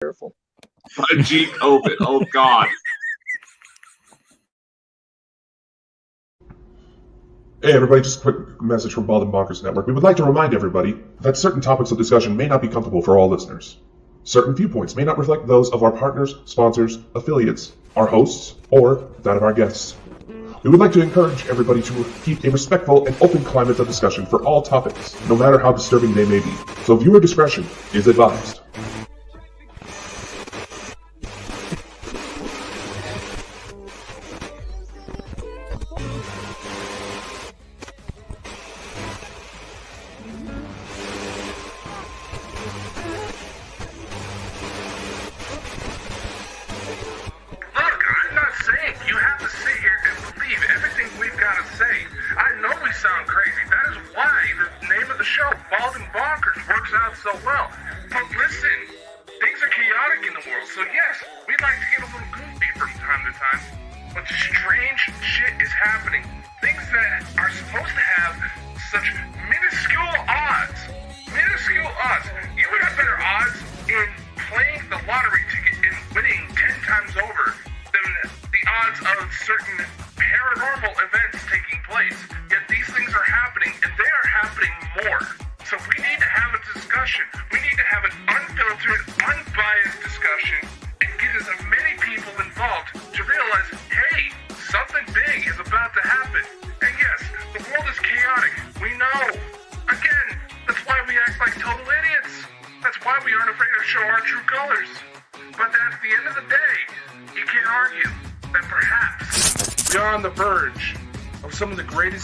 careful. G COVID. Oh God. Hey everybody, just a quick message from Bald and Bonkers Network. We would like to remind everybody that certain topics of discussion may not be comfortable for all listeners. Certain viewpoints may not reflect those of our partners, sponsors, affiliates, our hosts, or that of our guests. We would like to encourage everybody to keep a respectful and open climate of discussion for all topics, no matter how disturbing they may be. So viewer discretion is advised.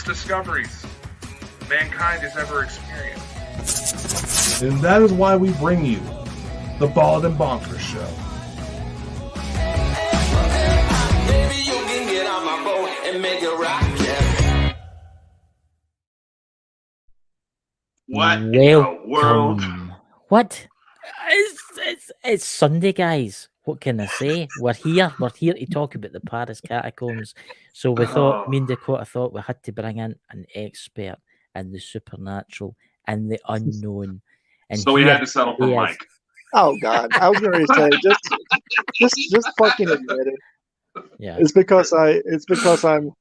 Discoveries mankind has ever experienced. And that is why we bring you the Bald and Bonkers Show. Baby, you can get on my boat and make it rock, yeah. What in the world? What? It's Sunday, guys. What can I say? We're here to talk about the Paris Catacombs. So we thought, me and Dakota thought we had to bring in an expert in the supernatural and the unknown. And so we had to settle for Mike. Oh God, I was going to say just fucking admit it. Yeah, it's because I'm.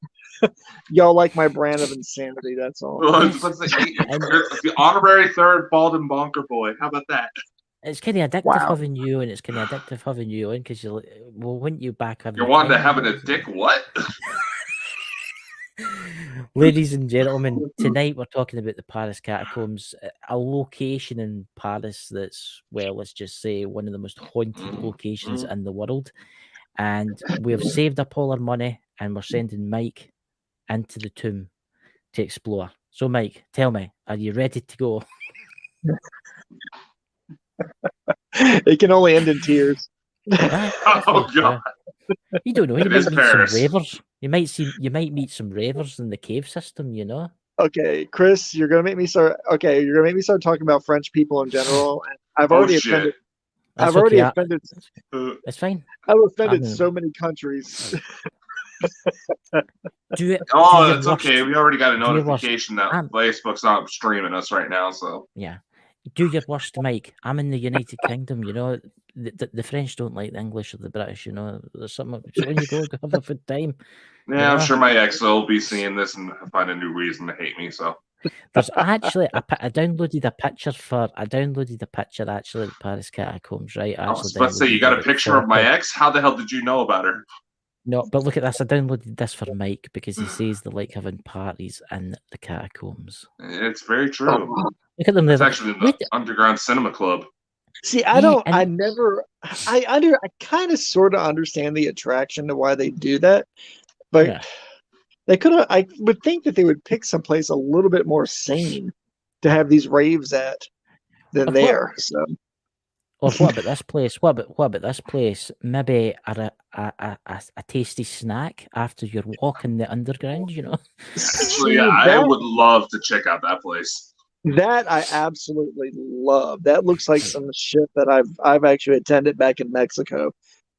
Y'all like my brand of insanity. That's all. The honorary third Bald and Bonker boy. How about that? It's kind of addictive having you, and it's kind of addictive having you in because you're like, well, wouldn't you back have? You're wanting to have a dick? What? Ladies and gentlemen, tonight we're talking about the Paris Catacombs, a location in Paris that's, well, let's just say one of the most haunted locations in the world. And we have saved up all our money, and we're sending Mike into the tomb to explore. So, Mike, tell me, are you ready to go? It can only end in tears. Oh God! You don't know. You might meet some ravers. You might meet some ravers in the cave system. You know. Okay, Chris, you're gonna make me start. Okay, you're gonna make me start talking about French people in general. And I've already offended. I've already offended. It's fine. I've offended so many countries. It's okay. We already got a notification that Facebook's not streaming us right now. So yeah. Do your worst, Mike. I'm in the United Kingdom, you know. The French don't like the English or the British, you know. There's something. So when you go have a good time. Yeah, I'm sure my ex will be seeing this and find a new reason to hate me. So there's actually I downloaded a picture actually of the Paris Catacombs, right? I was about to say you got a picture of my ex. How the hell did you know about her? No, but look at this. I downloaded this for Mike because he says they like having parties in the catacombs. It's very true. Look at them. It's actually the underground cinema club. See, I kind of sort of understand the attraction to why they do that, but they could have. I would think that they would pick someplace a little bit more sane to have these raves at than there. So. Or what about this place? What about this place? Maybe a tasty snack after your walk in the underground, you know? Actually, I would love to check out that place. That I absolutely love. That looks like some shit that I've actually attended back in Mexico.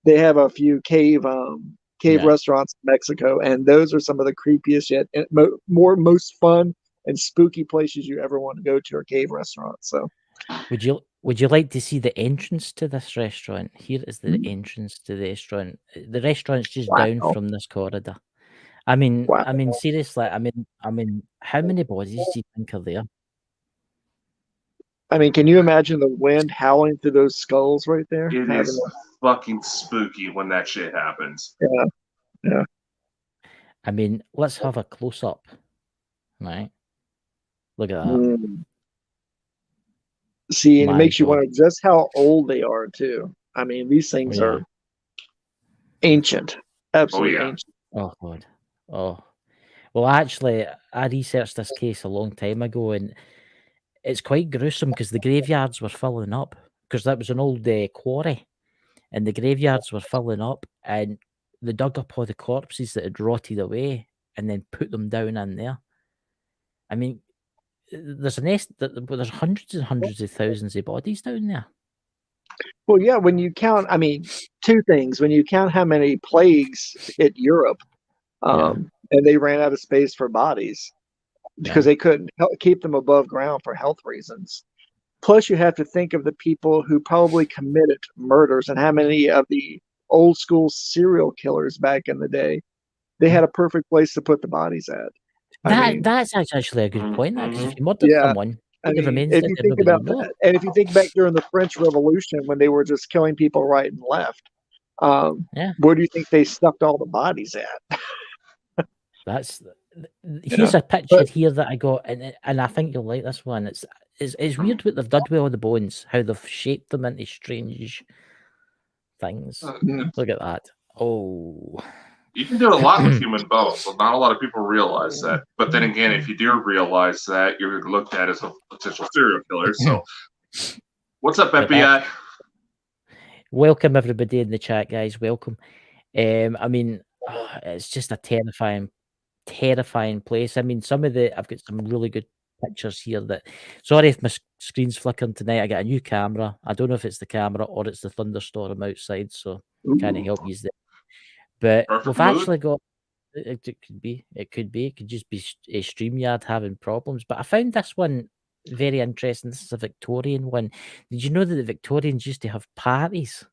They have a few cave restaurants in Mexico, and those are some of the creepiest yet and most fun and spooky places you ever want to go to are cave restaurants. So would you Would you like to see the entrance to this restaurant? Here is the entrance to the restaurant. The restaurant's just down from this corridor. I mean, seriously. I mean, how many bodies do you think are there? I mean, can you imagine the wind howling through those skulls right there? It is fucking spooky when that shit happens. Yeah. I mean, let's have a close up. Right. Look at that. See, and it makes you wonder just how old they are too. I mean, these things are ancient, absolutely ancient. Oh God. Oh, well, actually, I researched this case a long time ago, and it's quite gruesome because the graveyards were filling up because that was an old quarry, and the graveyards were filling up, and they dug up all the corpses that had rotted away, and then put them down in there. I mean, there's there's hundreds and hundreds of thousands of bodies down there. Well, yeah, when you count, I mean, two things. When you count how many plagues hit Europe, and they ran out of space for bodies because they couldn't keep them above ground for health reasons. Plus, you have to think of the people who probably committed murders and how many of the old school serial killers back in the day, they had a perfect place to put the bodies at. That's actually a good point, because if you murdered someone, if you think about that, and if you think back during the French Revolution when they were just killing people right and left, where do you think they stuffed all the bodies at? Here's a picture here that I got, and I think you'll like this one. It's weird what they've done with all the bones, how they've shaped them into strange things. Look at that. Oh. You can do a lot with human bones, so not a lot of people realize that. But then again, if you do realize that, you're looked at as a potential serial killer. So, what's up, FBI? Welcome, everybody in the chat, guys. Welcome. I mean, it's just a terrifying place. I mean, I've got some really good pictures here sorry if my screen's flickering tonight. I got a new camera. I don't know if it's the camera or it's the thunderstorm outside, so kind of help you there. But we've actually got it could be. It could just be a StreamYard having problems. But I found this one very interesting. This is a Victorian one. Did you know that the Victorians used to have parties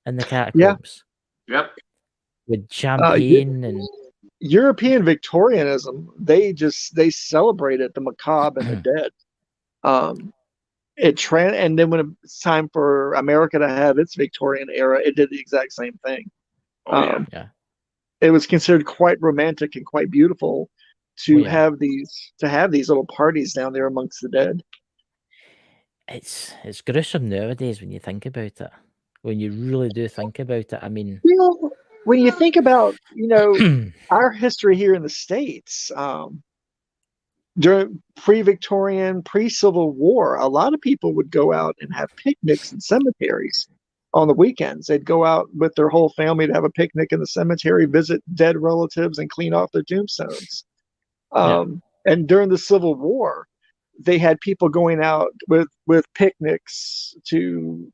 in the catacombs? Yep. With champagne and European Victorianism, they celebrated the macabre and the dead. And then when it's time for America to have its Victorian era, it did the exact same thing. It was considered quite romantic and quite beautiful to have these little parties down there amongst the dead. It's gruesome nowadays when you think about it. When you really do think about it, I mean, when you think about our history here in the States, during pre-Victorian, pre-Civil War, a lot of people would go out and have picnics in cemeteries. On the weekends, they'd go out with their whole family to have a picnic in the cemetery, visit dead relatives, and clean off their tombstones. And during the Civil War, they had people going out with picnics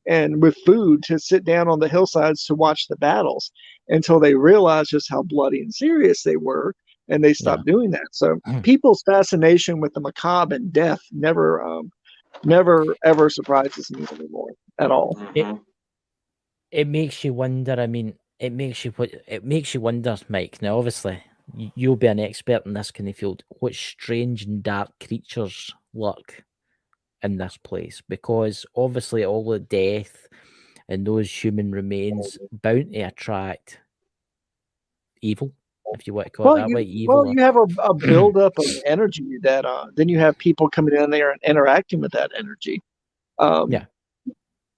and with food to sit down on the hillsides to watch the battles until they realized just how bloody and serious they were, and they stopped doing that. So people's fascination with the macabre and death never ever surprises me anymore at all. It makes you wonder. I mean, it makes you wonder, Mike. Now, obviously, you'll be an expert in this kind of field. What strange and dark creatures lurk in this place? Because obviously, all the death and those human remains bound to attract evil, if you want to call it that way. Evil. Well, you have a buildup of energy that then you have people coming in there and interacting with that energy.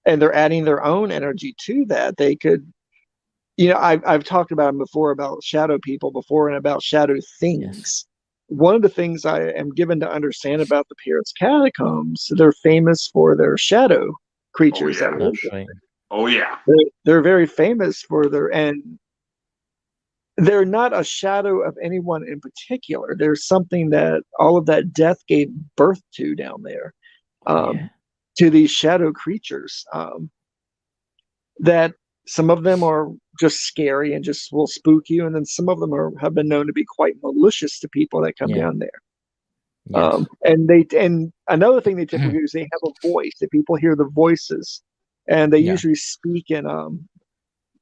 And they're adding their own energy to that. They could, I've talked about them before, about shadow people before, and about shadow things. Yes. One of the things I am given to understand about the Paris Catacombs, they're famous for their shadow creatures. Oh yeah. They're very famous for and they're not a shadow of anyone in particular. There's something that all of that death gave birth to down there. To these shadow creatures, that some of them are just scary and just will spook you, and then some of them have been known to be quite malicious to people that come down there. Yes. And another thing they typically do is they have a voice. That people hear the voices, and they usually speak in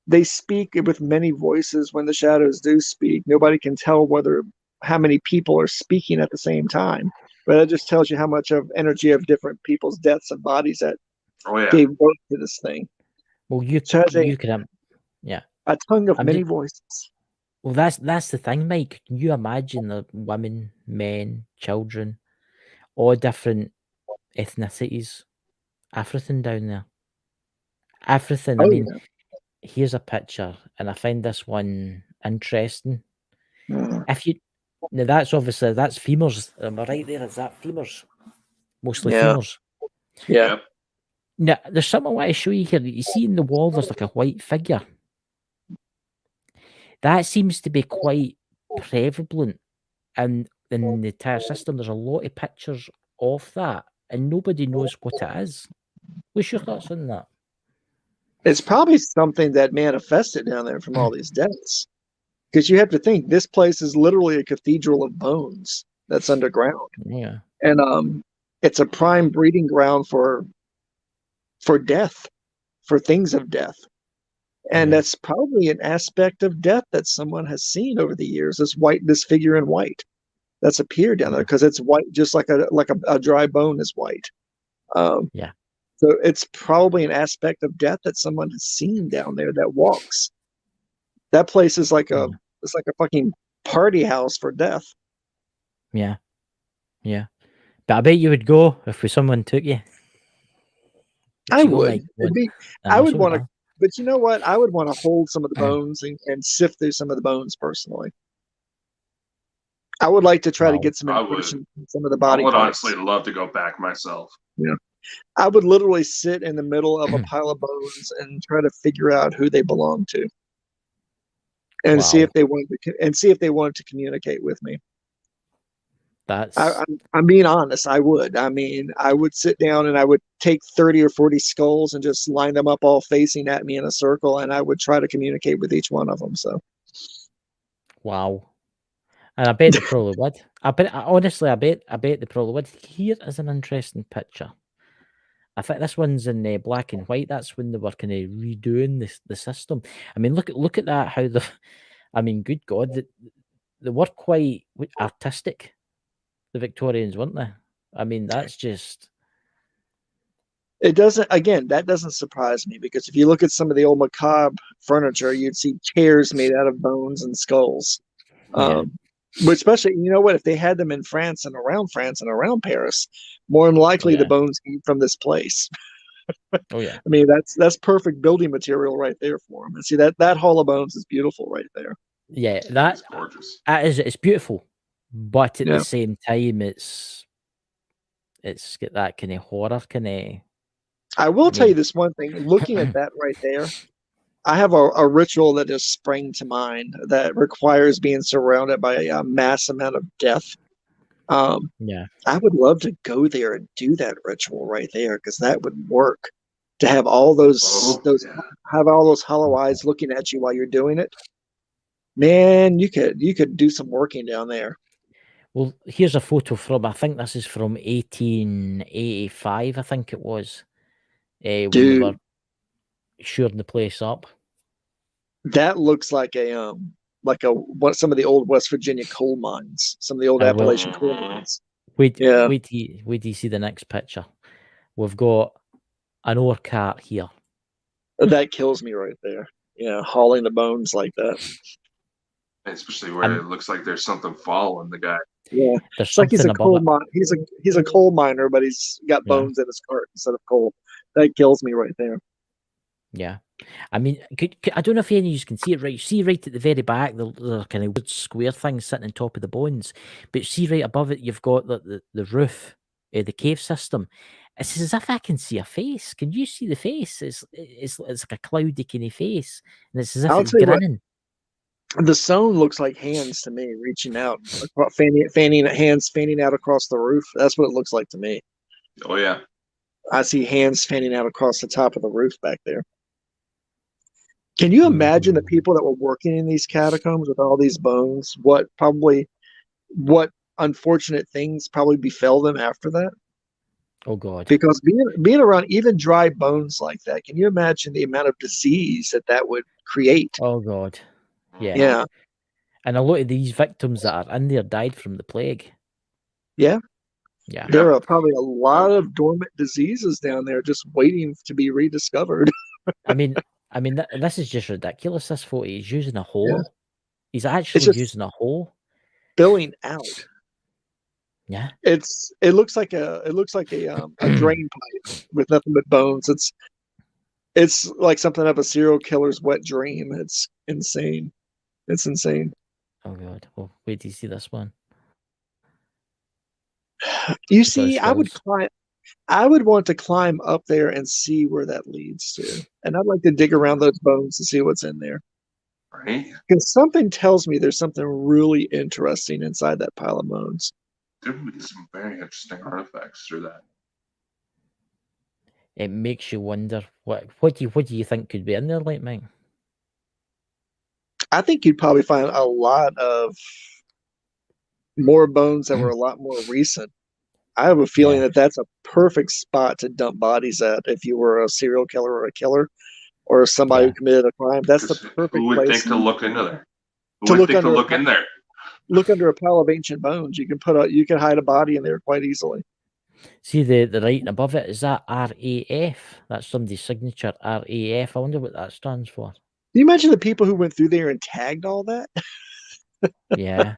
they speak with many voices. When the shadows do speak, nobody can tell how many people are speaking at the same time. But that just tells you how much of energy of different people's deaths and bodies that gave birth to this thing. Well, you So it has you can a tongue of I'm many just- voices. well, that's the thing, Mike. Can you imagine the women, men, children, all different ethnicities, everything down there? Everything. I Oh, mean, here's a picture, and I find this one interesting. yeah. If you now, that's femurs. Am I right there? Is that femurs? Mostly Yeah. femurs. Yeah. Now, there's something I want to show you here. You see in the wall, there's like a white figure. That seems to be quite prevalent in the entire system. There's a lot of pictures of that, and nobody knows what it is. What's your thoughts on that? It's probably something that manifested down there from all these deaths. Because you have to think this place is literally a cathedral of bones that's underground. Yeah. And it's a prime breeding ground for death, for things of death. And that's probably an aspect of death that someone has seen over the years. This figure in white that's appeared down there, because it's white, just like a dry bone is white. Yeah. So it's probably an aspect of death that someone has seen down there that walks. That place is like a fucking party house for death. Yeah. Yeah. But I bet you would go if someone took you. I would. I would want to, to. but you know what? I would want to hold some of the bones and sift through some of the bones personally. I would like to try to get some information from some of the body. I would parts. honestly love to go back myself. Yeah. I would literally sit in the middle of a pile of bones and try to figure out who they belong to, and see if they wanted to communicate with me. I'm being honest. I would. I mean, I would sit down and I would take 30 or 40 skulls and just line them up all facing at me in a circle, and I would try to communicate with each one of them. So, wow. And I bet they probably would. I bet they probably would. Here is an interesting picture. I think this one's in black and white. That's when they were kind of redoing the system. I mean, look at that. How I mean, good God, they were quite artistic. The Victorians, weren't they? I mean, that's just. That doesn't surprise me, because if you look at some of the old macabre furniture, you'd see chairs made out of bones and skulls. Yeah. But especially, you know what, if they had them in France and around Paris, more than likely the bones came from this place. Oh yeah. I mean, that's perfect building material right there for them. And see that Hall of Bones is beautiful right there. Yeah, that's gorgeous. It's beautiful, but at the same time, it's got that kind of horror kind of. I will tell you this one thing. Looking at that right there, I have a ritual that just sprang to mind that requires being surrounded by a mass amount of death. I would love to go there and do that ritual right there, because that would work. To have all those hollow eyes looking at you while you're doing it, man, you could do some working down there. Well, here's a photo from. I think this is from 1885. I think it was. When they were shoring the place up. That looks like some of the old West Virginia coal mines, some of the old Appalachian coal mines. Wait till you see the next picture. We've got an ore cart here. That kills me right there. Yeah, hauling the bones like that. Especially where it looks like there's something following the guy. Yeah, it's like he's a coal mine. He's a coal miner, but he's got bones in his cart instead of coal. That kills me right there. Yeah, I mean, I don't know if any of you can see it right. You see right at the very back, the kind of weird square thing sitting on top of the bones. But see right above it, you've got the roof, the cave system. It's as if I can see a face. Can you see the face? It's like a cloudy kind of face, and it's as if it's grinning. The stone looks like hands to me, reaching out, hands fanning out across the roof. That's what it looks like to me. Oh yeah, I see hands fanning out across the top of the roof back there. Can you imagine the people that were working in these catacombs with all these bones? What unfortunate things probably befell them after that. Oh God. Because being around even dry bones like that, can you imagine the amount of disease that would create? Oh God. Yeah. Yeah. And a lot of these victims that are in there died from the plague. Yeah. Yeah. There are probably a lot of dormant diseases down there just waiting to be rediscovered. I mean, this is just ridiculous. This photo, he's using a hoe. Yeah. He's actually just- using a hoe. Spilling out. Yeah. It looks like a drain pipe with nothing but bones. It's like something of a serial killer's wet dream. It's insane. It's insane. Oh God. Well, wait till you see this one. You It's got see, I would skulls. want to climb up there and see where that leads to. And I'd like to dig around those bones to see what's in there. Right? Because something tells me there's something really interesting inside that pile of bones. There would be some very interesting artifacts through that. It makes you wonder what do you think could be in there, like Mike? I think you'd probably find a lot of more bones that were a lot more recent. I have a feeling that that's a perfect spot to dump bodies at if you were a serial killer or a killer or somebody who committed a crime. That's the perfect Who would place think to look into there? to Who would think to look look in there? Look under a pile of ancient bones. You can hide a body in there quite easily. See the writing above it, is that RAF? That's somebody's signature, RAF. I wonder what that stands for. Can you imagine the people who went through there and tagged all that? Yeah.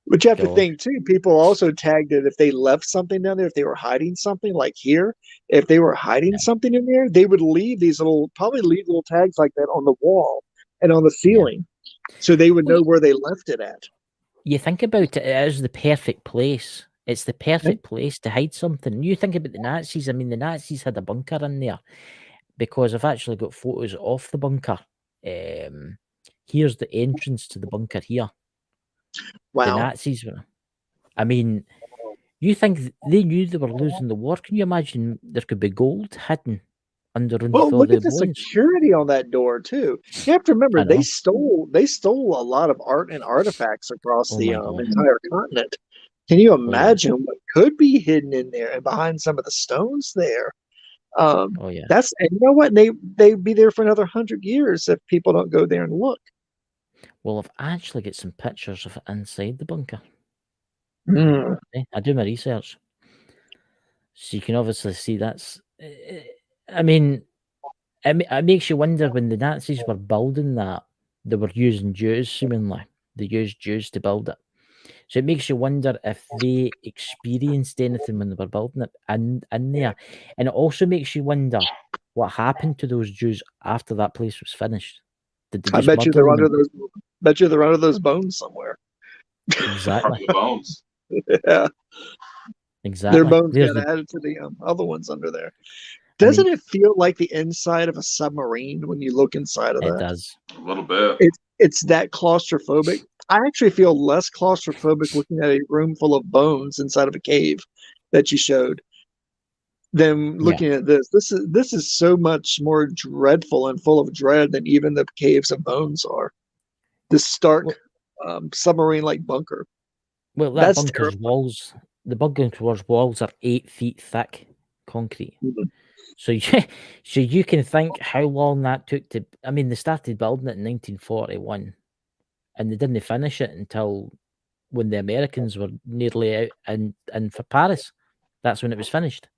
But you have to God. think too, people also tagged it if they left something down there, if they were hiding something like here, if they were hiding something in there, they would leave probably leave little tags like that on the wall and on the ceiling. So they would know where they left it at. You think about it, it is the perfect place. It's the perfect place to hide something. You think about the Nazis. I mean, the Nazis had a bunker in there because I've actually got photos of the bunker. Here's the entrance to the bunker here. Wow. The Nazis were. I mean, you think they knew they were losing the war? Can you imagine there could be gold hidden underneath Well, all look the at the bones? security on that door too. You have to remember I know. they stole a lot of art and artifacts across Oh the my God. entire continent. Can you yeah. imagine what could be hidden in there and behind some of the stones there? Oh yeah. And you know what? They'd be there for another 100 years if people don't go there and look. Well, I've actually got some pictures of it inside the bunker. Mm. I do my research. So you can obviously see that's... I mean, it makes you wonder when the Nazis were building that, they were using Jews, seemingly. They used Jews to build it. So it makes you wonder if they experienced anything when they were building it in there. And it also makes you wonder what happened to those Jews after that place was finished. Did they I just bet you murder they're them? under those bones somewhere. Exactly. The bones. Yeah. Exactly. Their bones There's got the- added to the other ones under there. I Doesn't mean- it feel like the inside of a submarine when you look inside of It that? does. A little bit. It's that claustrophobic. I actually feel less claustrophobic looking at a room full of bones inside of a cave that you showed than looking at this. This is so much more dreadful and full of dread than even the caves of bones are. This stark submarine-like bunker. Well, that That's bunker's walls, the bunker's walls are 8 feet thick, concrete. Mhm. So you can think how long that took to. I mean, they started building it in 1941, and they didn't finish it until when the Americans were nearly out and for Paris. That's when it was finished.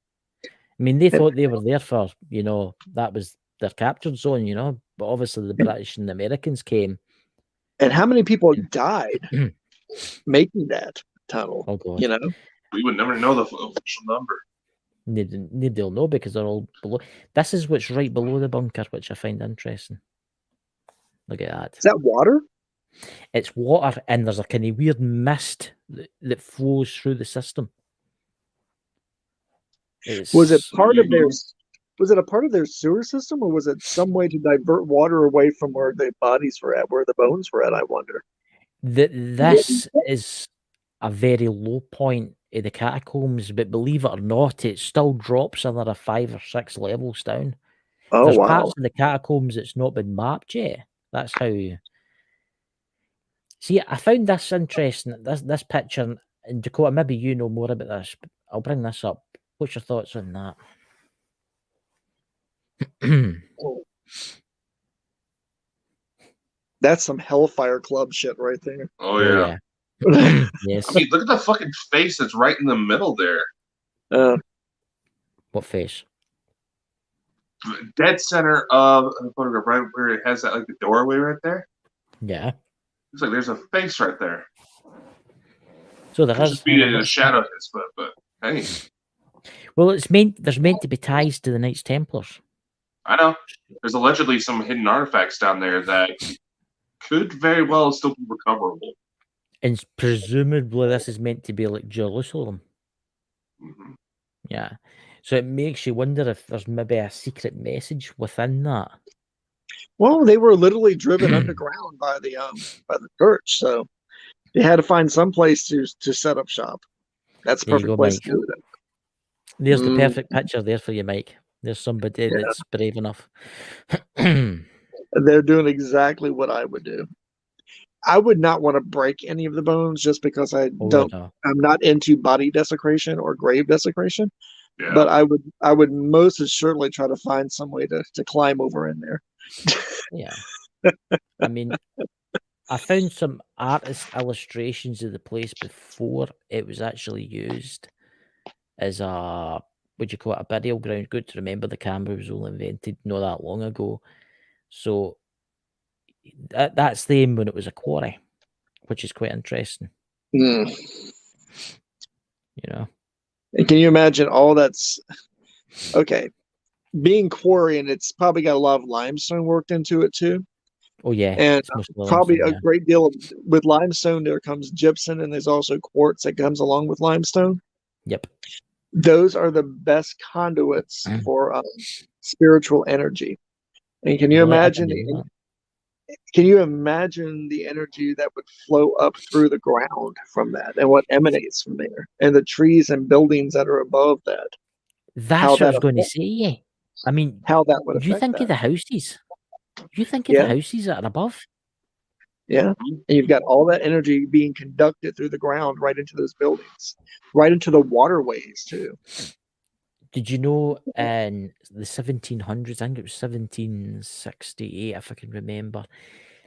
I mean, they thought they were there for, that was their captured zone, but obviously the British and the Americans came. And how many people died making that tunnel? Oh God. We would never know the official number. Nobody will know because they're all below. This is what's right below the bunker, which I find interesting. Look at that. Is that water? It's water, and there's a kind of weird mist that flows through the system. Was it a part of their sewer system, or was it some way to divert water away from where the bodies were at, where the bones were at? I wonder. This is a very low point of the catacombs, but believe it or not, it still drops another 5 or 6 levels down. Oh, There's wow. parts of the catacombs that's not been mapped yet. That's how. See, I found this interesting. This picture, and Dakota, maybe you know more about this. But I'll bring this up. What's your thoughts on that? That's some Hellfire Club shit right there. Oh, yeah. Yes. I mean, look at the fucking face that's right in the middle there. What face? Dead center of the photograph, right where it has that, like, the doorway right there. Yeah. Looks like there's a face right there. So there Could is. just be in a shadow, but hey. Well, there's meant to be ties to the Knights Templars. I know. There's allegedly some hidden artifacts down there that could very well still be recoverable. And presumably this is meant to be like Jerusalem. Mm-hmm. Yeah. So it makes you wonder if there's maybe a secret message within that. Well, they were literally driven underground by the church, so they had to find some place to set up shop. That's the There you perfect go, place Mike. to do it. There's the perfect picture there for you, Mike. There's somebody that's brave enough. They're doing exactly what I would do. I would not want to break any of the bones just because I'm not into body desecration or grave desecration. Yeah. But I would most assuredly try to find some way to climb over in there. Yeah. I mean, I found some artist illustrations of the place before it was actually used as a, what do you call it, a burial ground. Good to remember the camera was only invented not that long ago. So that's them when it was a quarry, which is quite interesting. You know. And can you imagine all that's okay? Being quarry, and it's probably got a lot of limestone worked into it too. Oh yeah, and probably a great deal with limestone. There comes gypsum, and there's also quartz that comes along with limestone. Yep, those are the best conduits for spiritual energy. And can you imagine? Can you imagine the energy that would flow up through the ground from that, and what emanates from there, and the trees and buildings that are above that? That's what I was going to say. Yeah, I mean, how that would affect you think that. of the houses? You think of the houses that are above? Yeah, and you've got all that energy being conducted through the ground right into those buildings, right into the waterways too. Did you know in the 1700s, I think it was 1768, if I can remember,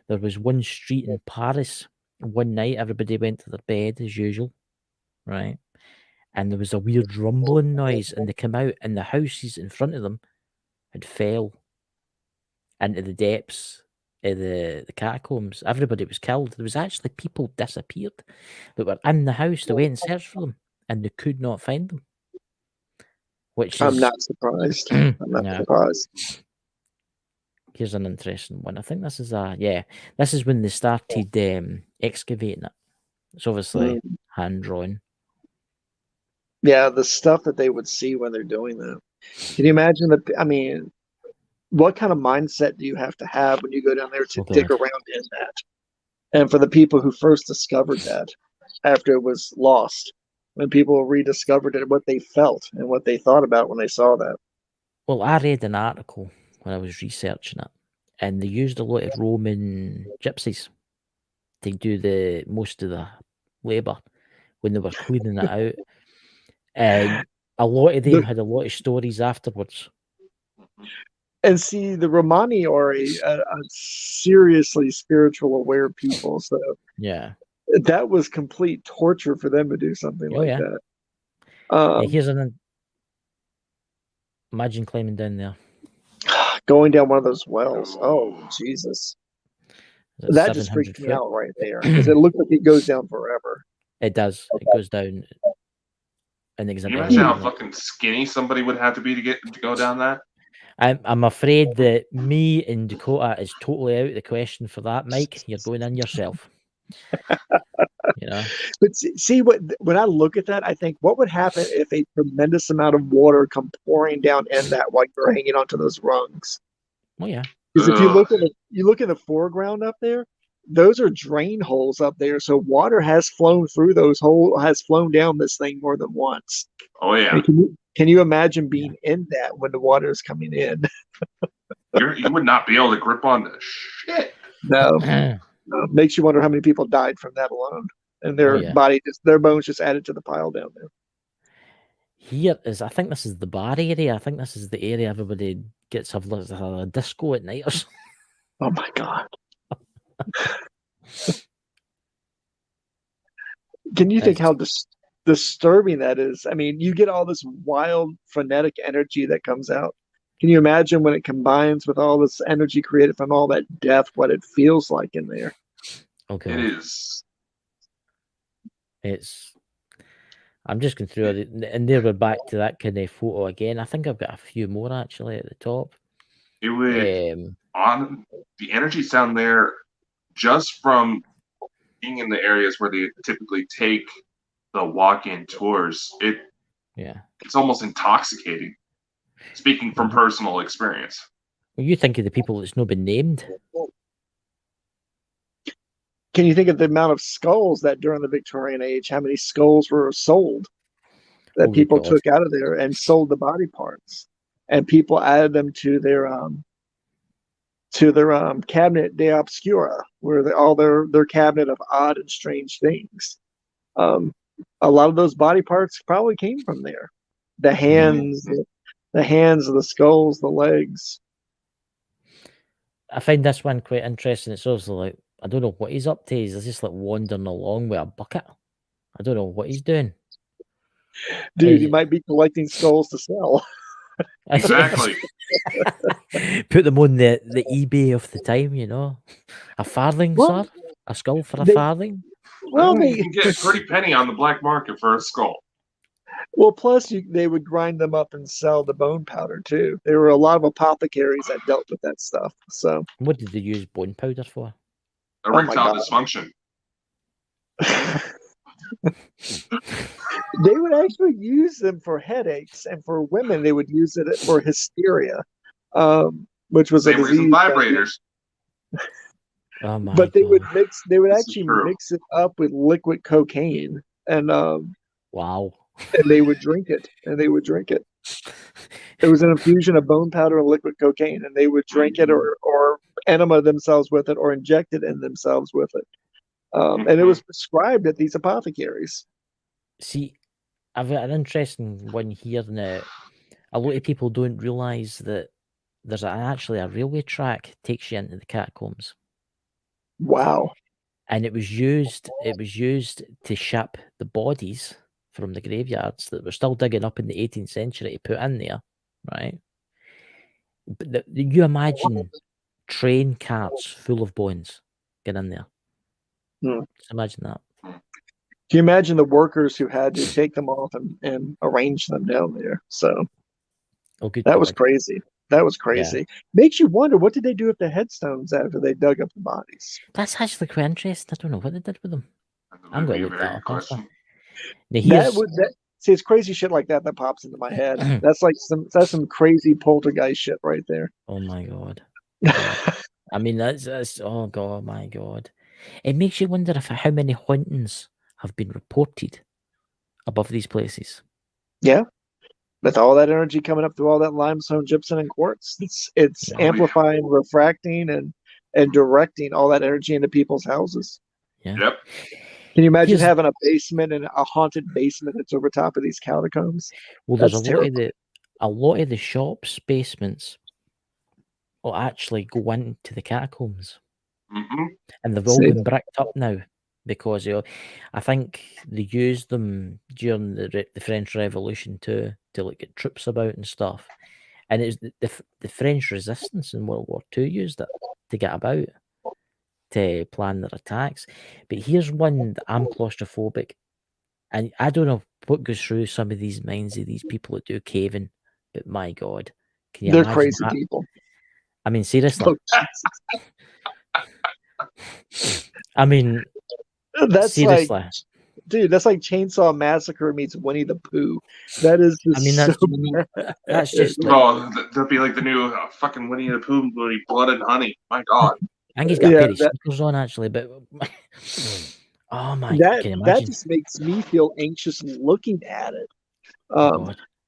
there was one street in Paris. One night, everybody went to their bed as usual, right? And there was a weird rumbling noise, and they came out, and the houses in front of them had fell into the depths of the catacombs. Everybody was killed. There was actually people disappeared that were in the house. They went and searched for them, and they could not find them. Which I'm not surprised. I'm not surprised. Here's an interesting one. I think this is this is when they started excavating it. It's obviously hand drawn. Yeah, the stuff that they would see when they're doing that. Can you imagine what kind of mindset do you have to have when you go down there to dig around in that? And for the people who first discovered that after it was lost, when people rediscovered it, what they felt and what they thought about when they saw that. Well, I read an article when I was researching it, and they used a lot of Roman gypsies to do most of the labour when they were cleaning it out. And a lot of them had a lot of stories afterwards. And see, the Romani are a seriously spiritual aware people. So yeah, that was complete torture for them to do something like that. Here's imagine climbing down there. Going down one of those wells. Oh, Jesus. That just freaked me out right there. Because it looked like it goes down forever. It does. It goes down. Can you imagine how fucking skinny somebody would have to be to go down that? I'm afraid that me and Dakota is totally out of the question for that, Mike. You're going in yourself. You know. But see, when I look at that, I think, what would happen if a tremendous amount of water come pouring down in that while you're hanging onto those rungs? Oh yeah. Because if you look at the foreground up there, those are drain holes up there, so water has flown through those holes, has flown down this thing more than once. Oh yeah. Can you imagine being in that when the water is coming in? You would not be able to grip on the shit. No. Makes you wonder how many people died from that alone, and their their bones just added to the pile down there. Here is, I think this is the bar area. I think this is the area everybody gets a disco at night or something. Oh my God. Can you think how disturbing that is? I mean, you get all this wild, frenetic energy that comes out. Can you imagine when it combines with all this energy created from all that death, what it feels like in there? Okay. It is. I'm just going through it, and there we're back to that kind of photo again. I think I've got a few more actually at the top. It would on the energy sound there, just from being in the areas where they typically take the walk-in tours. It's almost intoxicating. Speaking from personal experience. Well, you think of the people that's not been named. Can you think of the amount of skulls that during the Victorian age, how many skulls were sold that people took out of there and sold the body parts, and people added them to their cabinet de obscura, where all their cabinet of odd and strange things. A lot of those body parts probably came from there. The hands, the skulls, the legs. I find this one quite interesting. It's also like, I don't know what he's up to. He's just like wandering along with a bucket. I don't know what he's doing. Dude, he might be collecting skulls to sell. Exactly. Put them on the eBay of the time, you know. A farthing, sir? A skull for a farthing? Well, you can get a pretty penny on the black market for a skull. Well, plus they would grind them up and sell the bone powder too. There were a lot of apothecaries that dealt with that stuff. So, what did they use bone powder for? Erectile dysfunction. They would actually use them for headaches, and for women, they would use it for hysteria, which was Same reason vibrators. Oh my but they God. would actually mix it up with liquid cocaine, and wow. And they would drink it, It was an infusion of bone powder and liquid cocaine, and they would drink it or enema themselves with it or inject it in themselves with it. And it was prescribed at these apothecaries. See, I've got an interesting one here now. A lot of people don't realise that there's actually a railway track takes you into the catacombs. Wow. And it was used to ship the bodies from the graveyards that were still digging up in the 18th century to put in there, right? But you imagine train carts full of bones get in there. Just imagine that. Can you imagine the workers who had to take them off and arrange them down there? So that was crazy. That was crazy. Yeah. Makes you wonder, what did they do with the headstones after they dug up the bodies? That's actually quite interesting. I don't know what they did with them. I'm going to look that up. See, it's crazy shit like that pops into my head. That's some crazy poltergeist shit right there. Oh my God. I mean, that's oh God, my God. It makes you wonder how many hauntings have been reported above these places. Yeah. With all that energy coming up through all that limestone, gypsum, and quartz, it's amplifying, refracting, and directing all that energy into people's houses. Yeah. Yep. Can you imagine having a basement and a haunted basement that's over top of these catacombs? Well, there's a lot of the shops' basements will actually go into the catacombs, and they've all been bricked up now because I think they used them during the French Revolution to like get troops about and stuff, and it's the French resistance in World War II used it to get about, to plan their attacks. But here's one that I'm claustrophobic, and I don't know what goes through some of these minds of these people that do caving, but my God, can you they're imagine crazy that? people. I mean, seriously. I mean, that's seriously. like, dude, that's like Chainsaw Massacre meets Winnie the Pooh. That is just that's just like, that'd be like the new fucking Winnie the Pooh movie, Blood and Honey. My God. I think he's got a pair of sneakers on actually, but oh my God, can you imagine? That just makes me feel anxious looking at it.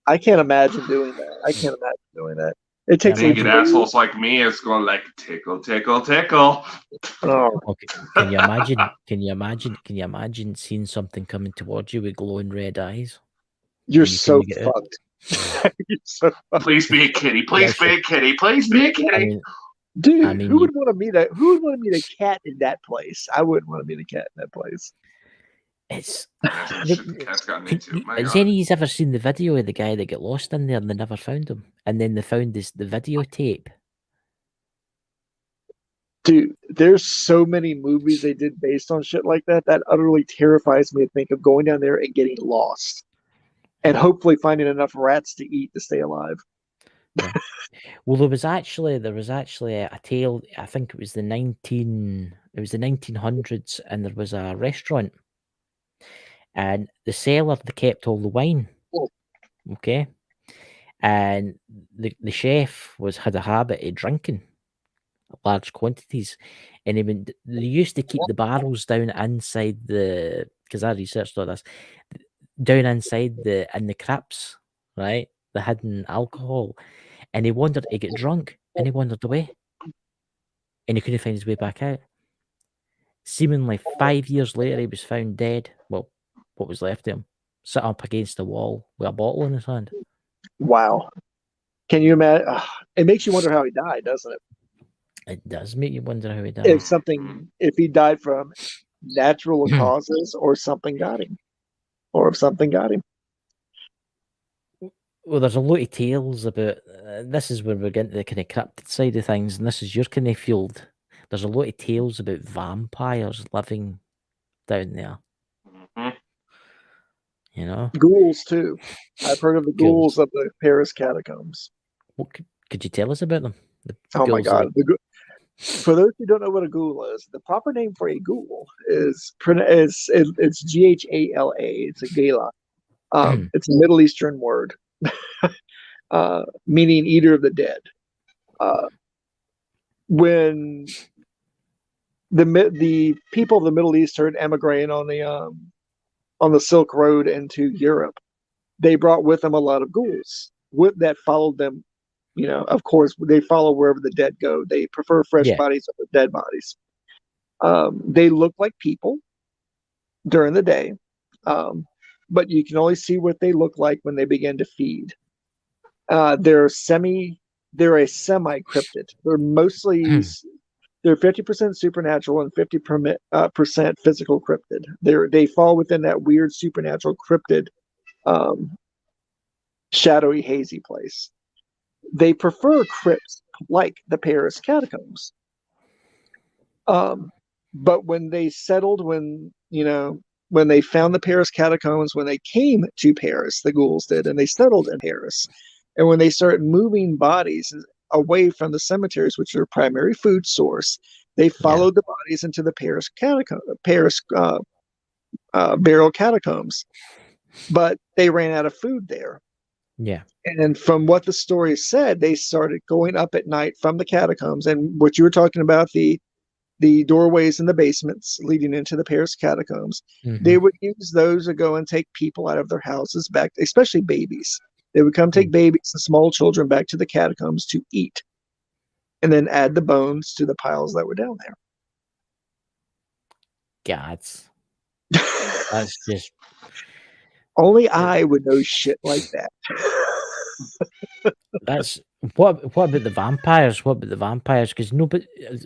I can't imagine doing that. It takes Naked assholes like me is going like tickle, tickle, tickle. Oh, Okay. Can you imagine? Can you imagine? Can you imagine seeing something coming towards you with glowing red eyes? you're And you so couldn't get out? fucked. You're so fucked. Please be a kitty. Please be a kitty. Please be a I kitty. mean, Dude, I mean, who would want to meet a cat in that place? I wouldn't want to meet a cat in that place. it's. Imagine the shit the cat's gotten into. My Has God. any of you ever seen the video of the guy that got lost in there and they never found him? And then they found the videotape. Dude, there's so many movies they did based on shit like that. That utterly terrifies me to think of going down there and getting lost. And hopefully finding enough rats to eat to stay alive. Yeah. Well, there was actually a tale. I think it was the 1900s, and there was a restaurant, and the cellar they kept all the wine. Okay, and the chef had a habit of drinking large quantities, and they used to keep the barrels down inside because I researched all this, down inside in the crypts, right? The hidden alcohol. And he got drunk, and he wandered away. And he couldn't find his way back out. Seemingly 5 years later, he was found dead. Well, what was left of him, sat up against the wall with a bottle in his hand. Wow. Can you imagine? It makes you wonder how he died, doesn't it? It does make you wonder how he died. If he died from natural causes or something got him. Or if something got him. Well, there's a lot of tales about this is where we're getting to the kind of cryptid side of things, and this is your kind of field. There's a lot of tales about vampires living down there. Mhm. You know, Ghouls too. I've heard of the ghouls of the Paris Catacombs. What could you tell us about them? Oh my God! For those who don't know what a ghoul is, the proper name for a ghoul is it's Ghala. It's a gala. It's a Middle Eastern word. Meaning eater of the dead. When the people of the Middle East started emigrating on the Silk Road into Europe, they brought with them a lot of ghouls that followed them. You know, of course, they follow wherever the dead go. They prefer fresh bodies over dead bodies. They look like people during the day, but you can only see what they look like when they begin to feed. They're a semi cryptid. They're mostly they're 50% supernatural and 50% physical cryptid. They fall within that weird supernatural cryptid, shadowy, hazy place. They prefer crypts like the Paris Catacombs. But when they settled, when they found the Paris Catacombs, when they came to Paris, the ghouls did, and they settled in Paris. And when they started moving bodies away from the cemeteries, which are primary food source, they followed the bodies into the Paris burial catacombs. But they ran out of food there. Yeah. And from what the story said, they started going up at night from the catacombs. And what you were talking about, the doorways in the basements leading into the Paris Catacombs, they would use those to go and take people out of their houses back, especially babies. They would come take babies and small children back to the catacombs to eat, and then add the bones to the piles that were down there. Gods. That's just... Only I would know shit like that. That's... What about the vampires? What about the vampires? Because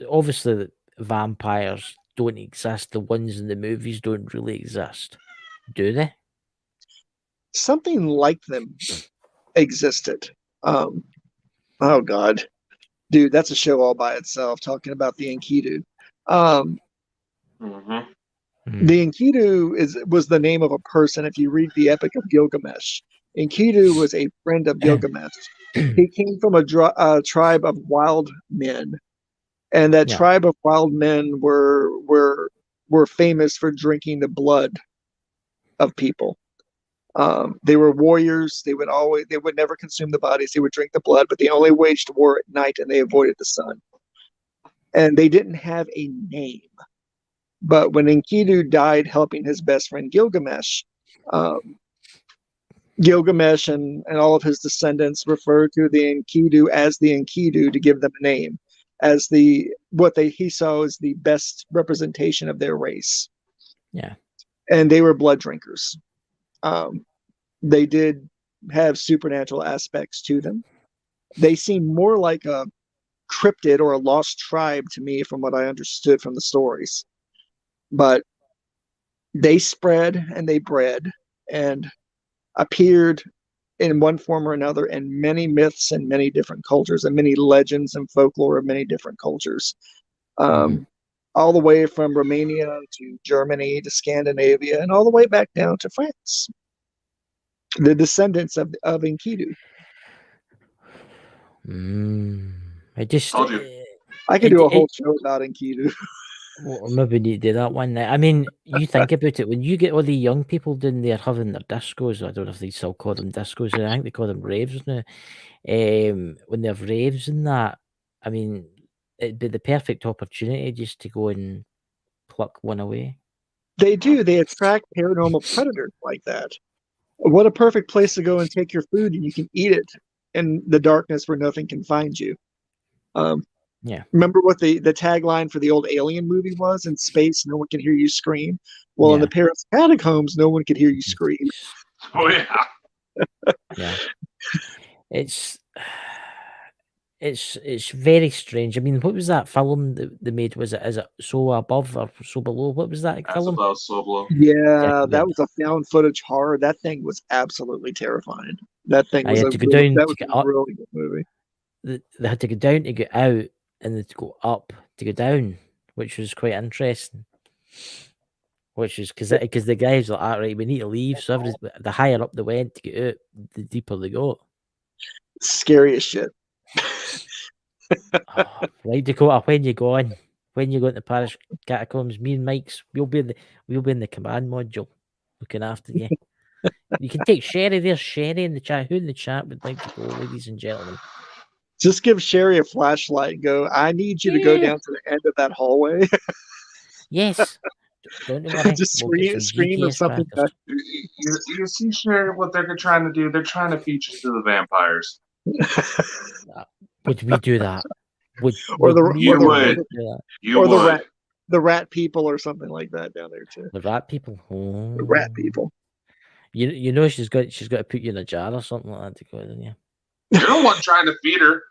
obviously the vampires don't exist. The ones in the movies don't really exist. Do they? Something like them existed. Oh God, dude, that's a show all by itself. Talking about the Enkidu. The Enkidu was the name of a person. If you read the Epic of Gilgamesh, Enkidu was a friend of Gilgamesh. He came from a tribe of wild men, and that tribe of wild men were famous for drinking the blood of people. They were warriors. They would never consume the bodies. They would drink the blood, but they only waged war at night, and they avoided the sun. And they didn't have a name. But when Enkidu died helping his best friend Gilgamesh, Gilgamesh and all of his descendants refer to the Enkidu as the Enkidu to give them a name, as he saw as the best representation of their race. Yeah. And they were blood drinkers. They did have supernatural aspects to them. They seemed more like a cryptid or a lost tribe to me, from what I understood from the stories. But they spread and they bred and appeared in one form or another in many myths and many different cultures and many legends and folklore of many different cultures. All the way from Romania to Germany to Scandinavia and all the way back down to France. The descendants of Enkidu. I just Told you. I could do a whole show about Enkidu. Well, maybe we need to do that one. I mean, you think about it, when you get all the young people down there having their discos, I don't know if they still call them discos, I think they call them raves now. When they have raves and that, I mean, it'd be the perfect opportunity just to go and pluck one away. They do. They attract paranormal predators like that. What a perfect place to go and take your food and you can eat it in the darkness where nothing can find you. Yeah. Remember what the tagline for the old Alien movie was? In space, no one can hear you scream. Well, in the Paris Catacombs, no one could hear you scream. Oh yeah. Yeah. It's very strange. I mean, what was that film that they made? Is it So Above or So Below? What was that film? Above, So Below. Yeah, that was a found footage horror. That thing was absolutely terrifying. That thing was a really good movie. They had to go down to get out, and then to go up to go down, which was quite interesting. Which is because the guys were like, all right, we need to leave. So the higher up they went to get out, the deeper they got. Scary as shit. Right, Dakota, when you go in to Paris Catacombs, me and Mike's, we'll be in the command module looking after you. You can take Sherry. There's Sherry in the chat. Who in the chat would like to go, ladies and gentlemen? Just give Sherry a flashlight and go, I need you to go down to the end of that hallway. Yes. Don't worry. Just scream or something. You see, Sherry, what they're trying to do? They're trying to feed you to the vampires. Would we do that? The rat people or something like that down there too. The rat people. Oh. The rat people. You know she's got to put you in a jar or something like that to go in, yeah. You're the one trying to feed her.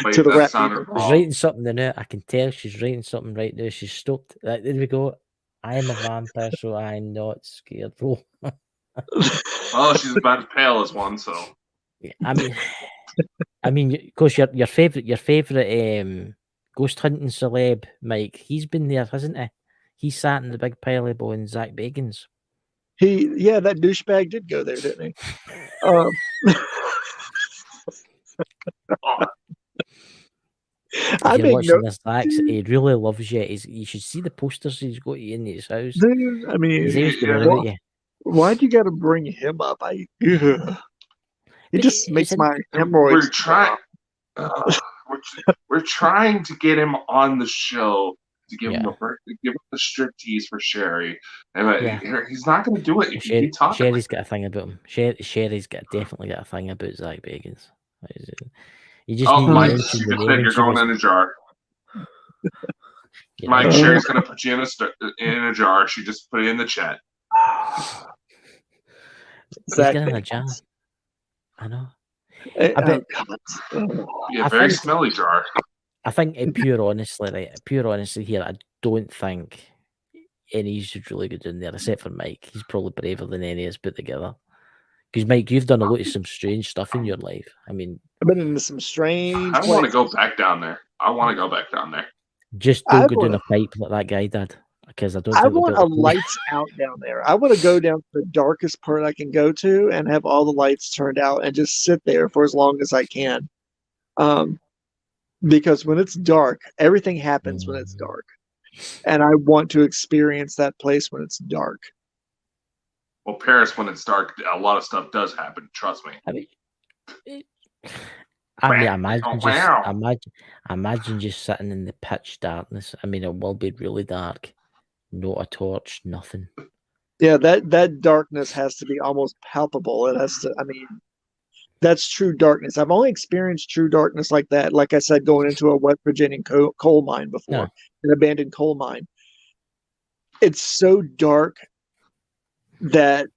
Wait, to the rat people. She's writing something now. I can tell she's writing something right now. She's stoked. There we go. I am a vampire, so I'm not scared. Well, she's about as pale as one, so. Yeah, I mean, of course, your favorite ghost hunting celeb, Mike. He's been there, hasn't he? He sat in the big pile of bones, Zach Bagans. That douchebag did go there, didn't he? If you're watching this, Zach, he really loves you. You should see the posters he's got in his house. Dude, I mean, why'd you got to bring him up? It just makes my hemorrhoids. We're trying to get him on the show to give him the striptease for Sherry, and he's not going to do it. Sherry's got a thing about him. Sherry's definitely got a thing about Zach Bagans. You just Mike, she just said you're going in a jar. Mike, Sherry's going to put you in a jar. She just put it in the chat. He's in a jar. I know. Very smelly jar. I think, pure honesty here, I don't think any should really go down there, except for Mike. He's probably braver than any of us put together. Because, Mike, you've done a lot of some strange stuff in your life. I mean, I've been into some strange. I want to go back down there. Just don't go down a pipe like that guy did. Because I want a lights out down there. I want to go down to the darkest part I can go to and have all the lights turned out and just sit there for as long as I can. Because when it's dark, everything happens when it's dark. And I want to experience that place when it's dark. Well, Paris, when it's dark, a lot of stuff does happen. Trust me. Imagine just sitting in the pitch darkness. I mean, it will be really dark. Not a torch, nothing. Yeah, that darkness has to be almost palpable. It has to. I mean, that's true darkness. I've only experienced true darkness like that. Like I said, going into a West Virginia coal mine before, No. an abandoned coal mine. It's so dark that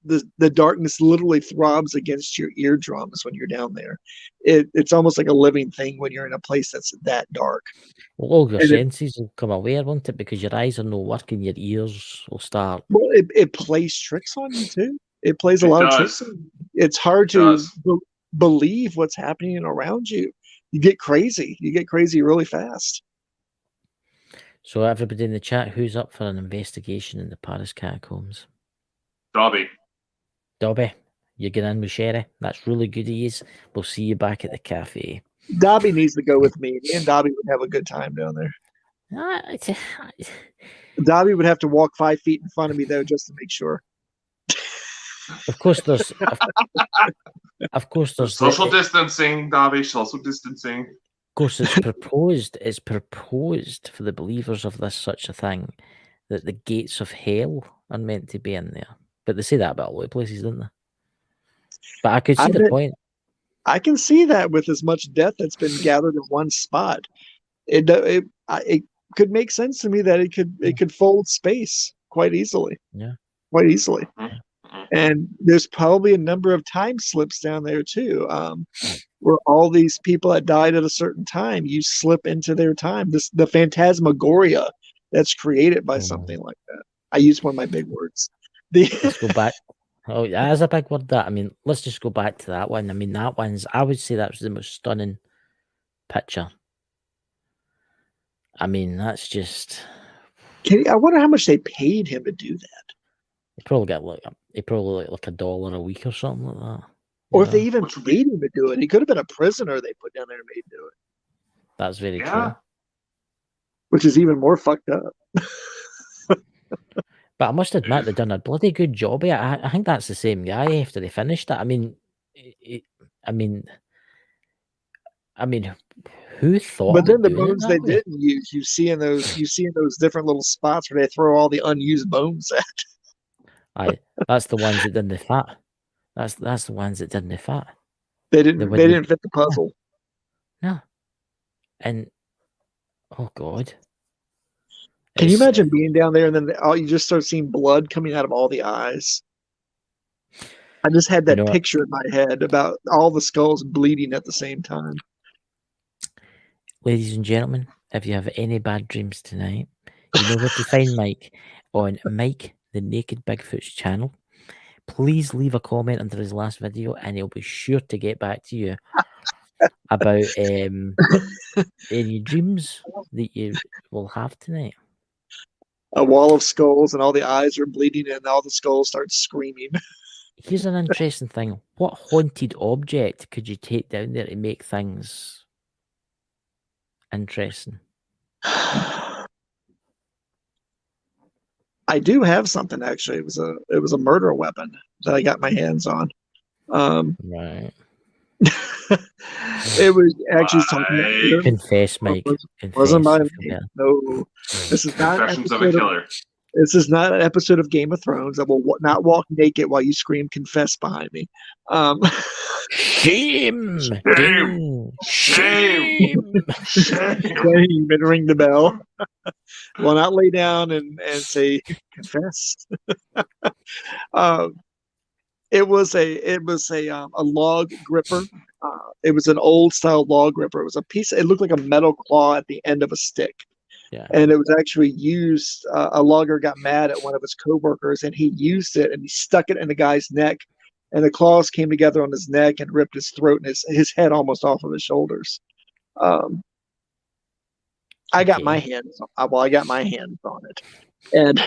the darkness literally throbs against your eardrums when you're down there. It's almost like a living thing when you're in a place that's that dark. Well, all your senses will come aware, won't it? Because your eyes are no working, your ears will start. Well, it plays tricks on you too. It plays a lot of tricks on you. It's hard to believe what's happening around you. You get crazy. You get crazy really fast. So everybody in the chat, who's up for an investigation in the Paris Catacombs? Dobby, you get in with Sherry. That's really good of you. We'll see you back at the cafe. Dobby needs to go with me. Me and Dobby would have a good time down there. Dobby would have to walk 5 feet in front of me though, just to make sure. Of course, there's social distancing, Dobby. Social distancing. Of course, it's proposed for the believers of this such a thing that the gates of hell are meant to be in there. But they say that about a lot of places, don't they? But I could see the point. I can see that with as much death that's been gathered in one spot. It could make sense to me that it could fold space quite easily. Yeah. Quite easily. And there's probably a number of time slips down there too, where all these people that died at a certain time, you slip into their time. The phantasmagoria that's created by something like that. I used one of my big words. Let's go back. Oh, that's a big word. That, I mean, let's just go back to that one. I mean, that one's. I would say that was the most stunning picture. I mean, that's just. I wonder how much they paid him to do that. He probably got like $1 a week or something like that. Or if they even paid him to do it, he could have been a prisoner they put down there and made do it. That's very true. Which is even more fucked up. But I must admit, they've done a bloody good job. I think that's the same guy after they finished it. I mean, who thought? But then the bones they didn't use, you see in those different little spots where they throw all the unused bones at. That's the ones that didn't fit. That's the ones that didn't fit. They didn't fit the puzzle. No. And oh god. Can you imagine being down there and then you just start seeing blood coming out of all the eyes? I just had that picture in my head about all the skulls bleeding at the same time. Ladies and gentlemen, if you have any bad dreams tonight, you know where to find Mike on Mike the Naked Bigfoot's channel. Please leave a comment under his last video and he'll be sure to get back to you about any dreams that you will have tonight. A wall of skulls and all the eyes are bleeding and all the skulls start screaming. Here's an interesting thing. What haunted object could you take down there to make things interesting? I do have something actually. It was a murder weapon that I got my hands on. Right. It was actually something. Confess, Mike. Wasn't my name. No, this is not Confessions of a Killer. This is not an episode of Game of Thrones. I will not walk naked while you scream "confess" behind me. Shame! Shame! Shame! Shame! And ring the bell. Will not lay down and say confess. It was a log gripper. It was an old style log gripper. It was a piece. It looked like a metal claw at the end of a stick. Yeah. And it was actually used. A logger got mad at one of his coworkers, and he used it and he stuck it in the guy's neck, and the claws came together on his neck and ripped his throat and his head almost off of his shoulders. I got my hands on it, and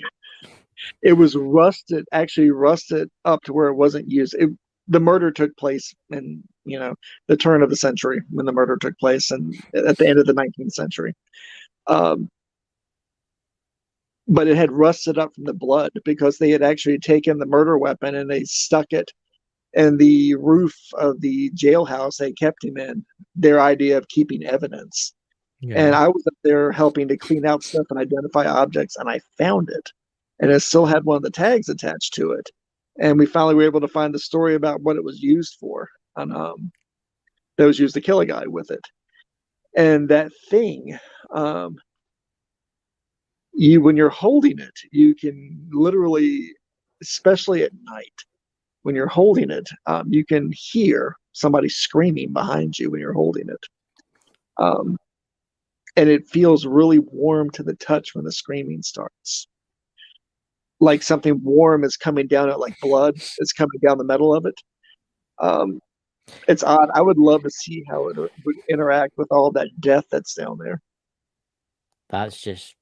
it was rusted up to where it wasn't used. The murder took place in the turn of the century when the murder took place, and at the end of the 19th century. But it had rusted up from the blood because they had actually taken the murder weapon and they stuck it in the roof of the jailhouse they kept him in. Their idea of keeping evidence. And I was up there helping to clean out stuff and identify objects, and I found it. And it still had one of the tags attached to it. And we finally were able to find the story about what it was used for. And that was used to kill a guy with it. And that thing, when you're holding it, you can literally, especially at night, when you're holding it, you can hear somebody screaming behind you when you're holding it. And it feels really warm to the touch when the screaming starts. Like something warm is coming down it, like blood is coming down the metal of it. It's odd. I would love to see how it would interact with all that death that's down there. That's just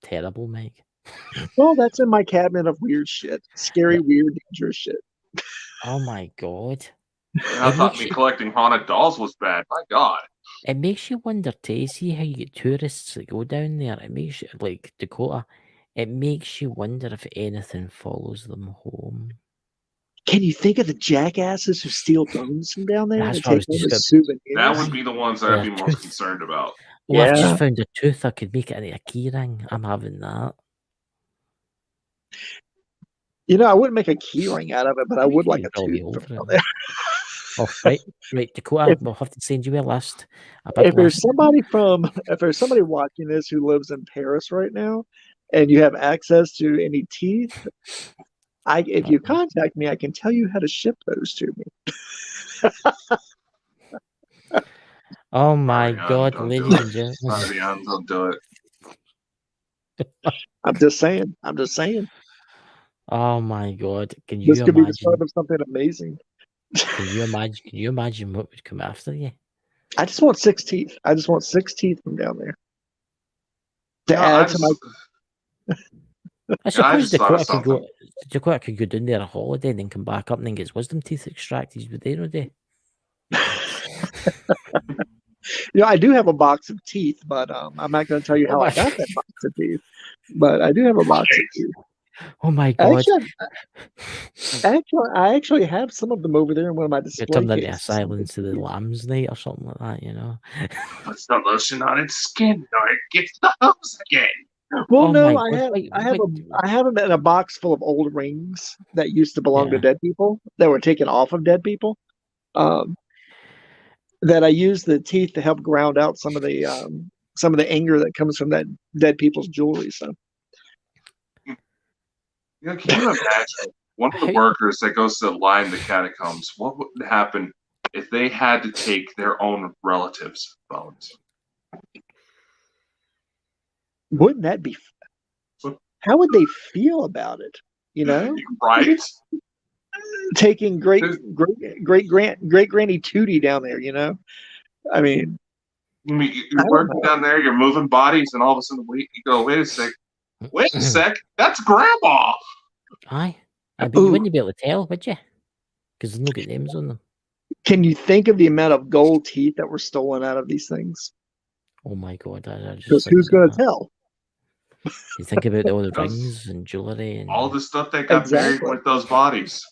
terrible, Mike. Well, that's in my cabinet of weird shit. Scary, weird, dangerous shit. Oh my god. I thought me collecting haunted dolls was bad. My god. It makes you wonder to see how you get tourists that go down there. It makes you, like Dakota, it makes you wonder if anything follows them home. Can you think of the jackasses who steal bones from down there? That's what I was just That would be the ones that I'd be most concerned about. Well, I've just found a tooth. I could make it into a key ring. I'm having that. You know, I wouldn't make a key ring out of it, but I would like a tooth from down there. Oh, right, Dakota. We'll have to send you a list. If there's somebody watching this who lives in Paris right now, and you have access to any teeth, if you contact me, I can tell you how to ship those to me. Oh my god, ladies and gentlemen! Don't do it. I'm just saying. Oh my god! Can you this could be the start of something amazing. Can you imagine what would come after you? I just want 6 teeth. I just want 6 teeth from down there to add to my. I suppose Dakota could go down there on a holiday and then come back up and then get his wisdom teeth extracted. Would they not do? You know, I do have a box of teeth, but I'm not going to tell you how I got that box of teeth. But I do have a box of teeth. Oh my god! I actually have some of them over there in one of my display cases. Turned into a Silence of the Lambs night or something like that, you know. Puts the lotion on its skin, or it gets the hose again. Well, no, I have them in a box full of old rings that used to belong to dead people that were taken off of dead people. That I use the teeth to help ground out some of the anger that comes from that dead people's jewelry. So, can you imagine one of the workers that goes to line the catacombs? What would happen if they had to take their own relatives' bones? Wouldn't that be? How would they feel about it? You know, right? Taking great granny Tootie down there. You know, I mean, you're working down there, you're moving bodies, and all of a sudden, you go, wait a sec, that's Grandma. Aye, but you wouldn't be able to tell, would you? Because there's no good names on them. Can you think of the amount of gold teeth that were stolen out of these things? Oh my god! Because who's going to tell? You think about all the rings and jewelry and all the stuff that got buried with those bodies.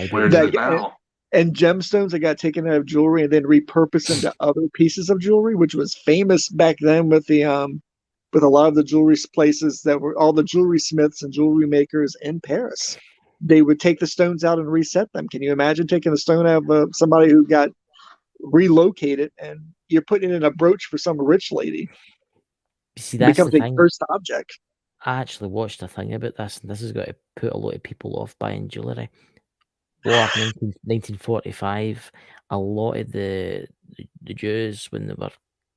Where's it now? And gemstones that got taken out of jewelry and then repurposed into other pieces of jewelry, which was famous back then with a lot of the jewelry places that were all the jewelry smiths and jewelry makers in Paris. They would take the stones out and reset them. Can you imagine taking a stone out of somebody who got relocated and you're putting it in a brooch for some rich lady? See, that's becomes the a thing. cursed object. I actually watched a thing about this, and this is going to put a lot of people off buying jewellery. War 1945, a lot of the Jews, when they were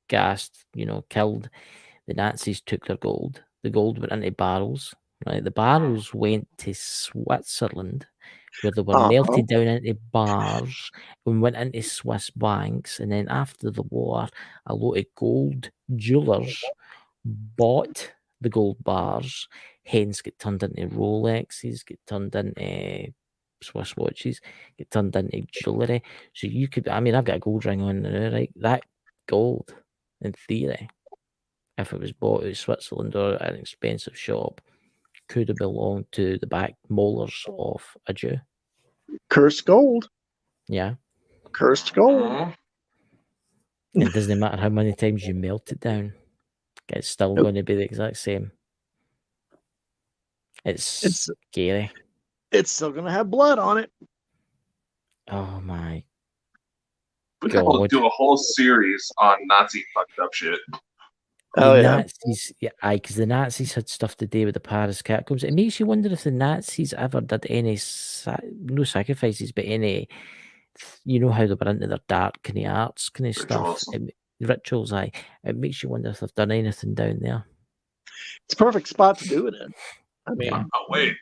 gassed, killed, the Nazis took their gold. The gold went into barrels, right? The barrels went to Switzerland, where they were melted down into bars and went into Swiss banks. And then after the war, a lot of gold jewellers bought the gold bars, hence get turned into Rolexes, get turned into Swiss watches, get turned into jewellery. So you could, I've got a gold ring on now, right? That gold, in theory, if it was bought out of Switzerland or at an expensive shop, could have belonged to the back molars of a Jew. Cursed gold. Yeah. Cursed gold. It doesn't matter how many times you melt it down, it's still going to be the exact same. It's scary. It's still going to have blood on it. Oh my We God. could do a whole series on Nazi fucked up shit. The Nazis, because the Nazis had stuff to do with the Paris Catacombs. It makes you wonder if the Nazis ever did any, no sacrifices, but any, you know how they were into their dark kind of arts kind of Rituals. stuff. Rituals, aye. It makes you wonder if they've done anything down there. It's a perfect spot to do it in. I mean, oh wait.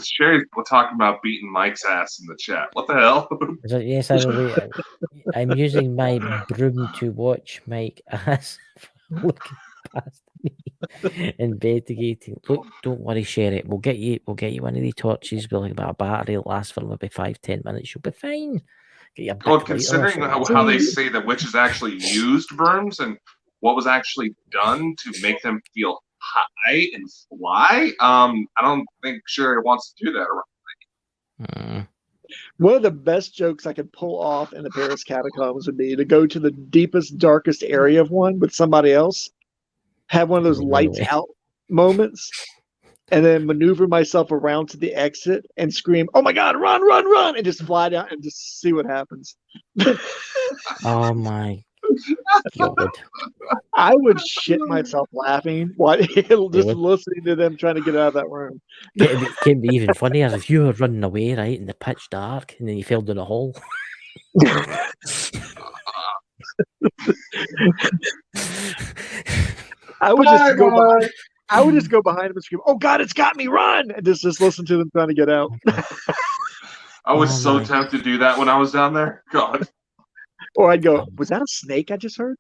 Sherry was talking about beating Mike's ass in the chat. What the hell? Yes, I will. I'm using my broom to watch Mike ass looking past me, investigating. Look, don't worry, Sherry. We'll get you one of the torches with like about a battery. It'll last for maybe 5-10 minutes. You'll be fine. Get your Well, considering how they say that witches actually used brooms and what was actually done to make them feel high and fly, I don't think Sherry wants to do that around. One of the best jokes I could pull off in the Paris Catacombs would be to go to the deepest, darkest area of one with somebody else, have one of those lights out moments, and then maneuver myself around to the exit and scream, "Oh my God, run, run, run!" and just fly down and just see what happens. Oh my God. I would shit myself laughing while just listening to them trying to get out of that room. It can be even funnier if you were running away, right, in the pitch dark, and then you fell down a hole. I would just go behind. I would just go behind him and scream, "Oh God, it's got me! Run!" and just listen to them trying to get out. I was so tempted to do that when I was down there. God. Or I'd go, "Was that a snake I just heard?"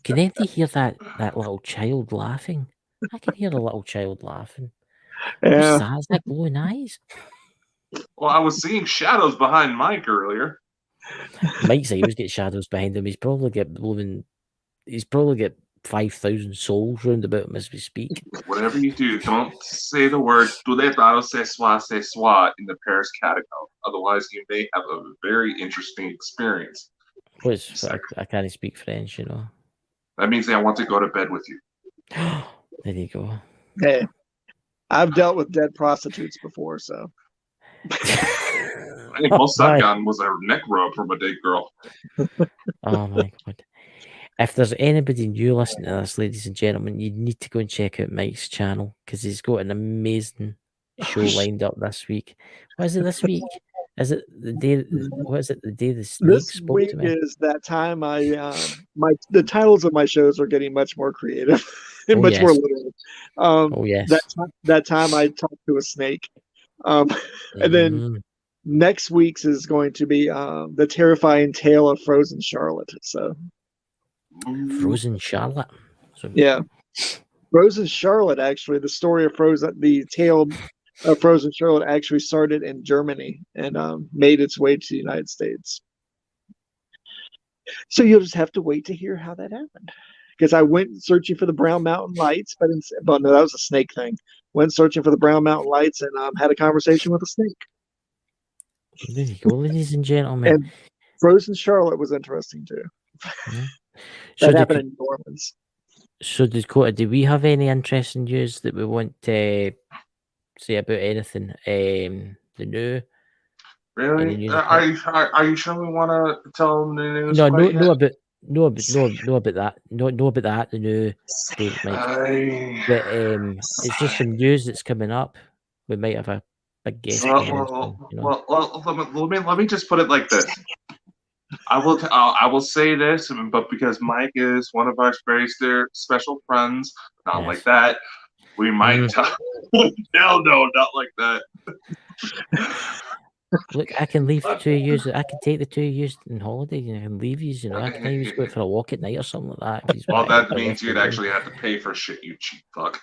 Can anybody hear that little child laughing? I can hear a little child laughing. Yeah. What's that glowing eyes? Well, I was seeing shadows behind Mike earlier. Mike's always get shadows behind him. He's probably got 5,000 souls round about him as we speak. Whatever you do, don't say the word "tous les battles c'est soit" in the Paris Catacombs. Otherwise, you may have a very interesting experience. I can't speak French, you know. That means I want to go to bed with you. There you go. Hey, I've dealt with dead prostitutes before, so. I think most I've gotten was a neck rub from a dead girl. Oh my God. If there's anybody new listening to this, ladies and gentlemen, you need to go and check out Mike's channel because he's got an amazing show lined up this week. What is it this week? Is it the day? What is it? The day the snake spoke to me? This week is that time. The titles of my shows are getting much more creative and more literal. Yes. That time I talked to a snake, and then next week's is going to be the terrifying tale of Frozen Charlotte. So. Frozen Charlotte. Yeah, Frozen Charlotte. Actually, the story of the tale of Frozen Charlotte actually started in Germany and made its way to the United States. So you'll just have to wait to hear how that happened. Because I went searching for the Brown Mountain Lights, but no, that was a snake thing. Went searching for the Brown Mountain Lights and had a conversation with a snake. There you go, ladies and gentlemen. And Frozen Charlotte was interesting too. Yeah. That happened in New Orleans. So, Dakota, do we have any interesting news that we want to say about anything? The new. Really? Are you sure we want to tell them the news? No about that. No about that. The new. But it's just some news that's coming up. We might have a big guest. Let me just put it like this. I will say this, but because Mike is one of our very special friends, not like that, we might tell. No, not like that. Look, I can leave 2 years. I can take the 2 years in holiday and I can leave you. You know, I can always go for a walk at night or something like that. Well, that means you'd actually have to pay for shit, you cheap fuck.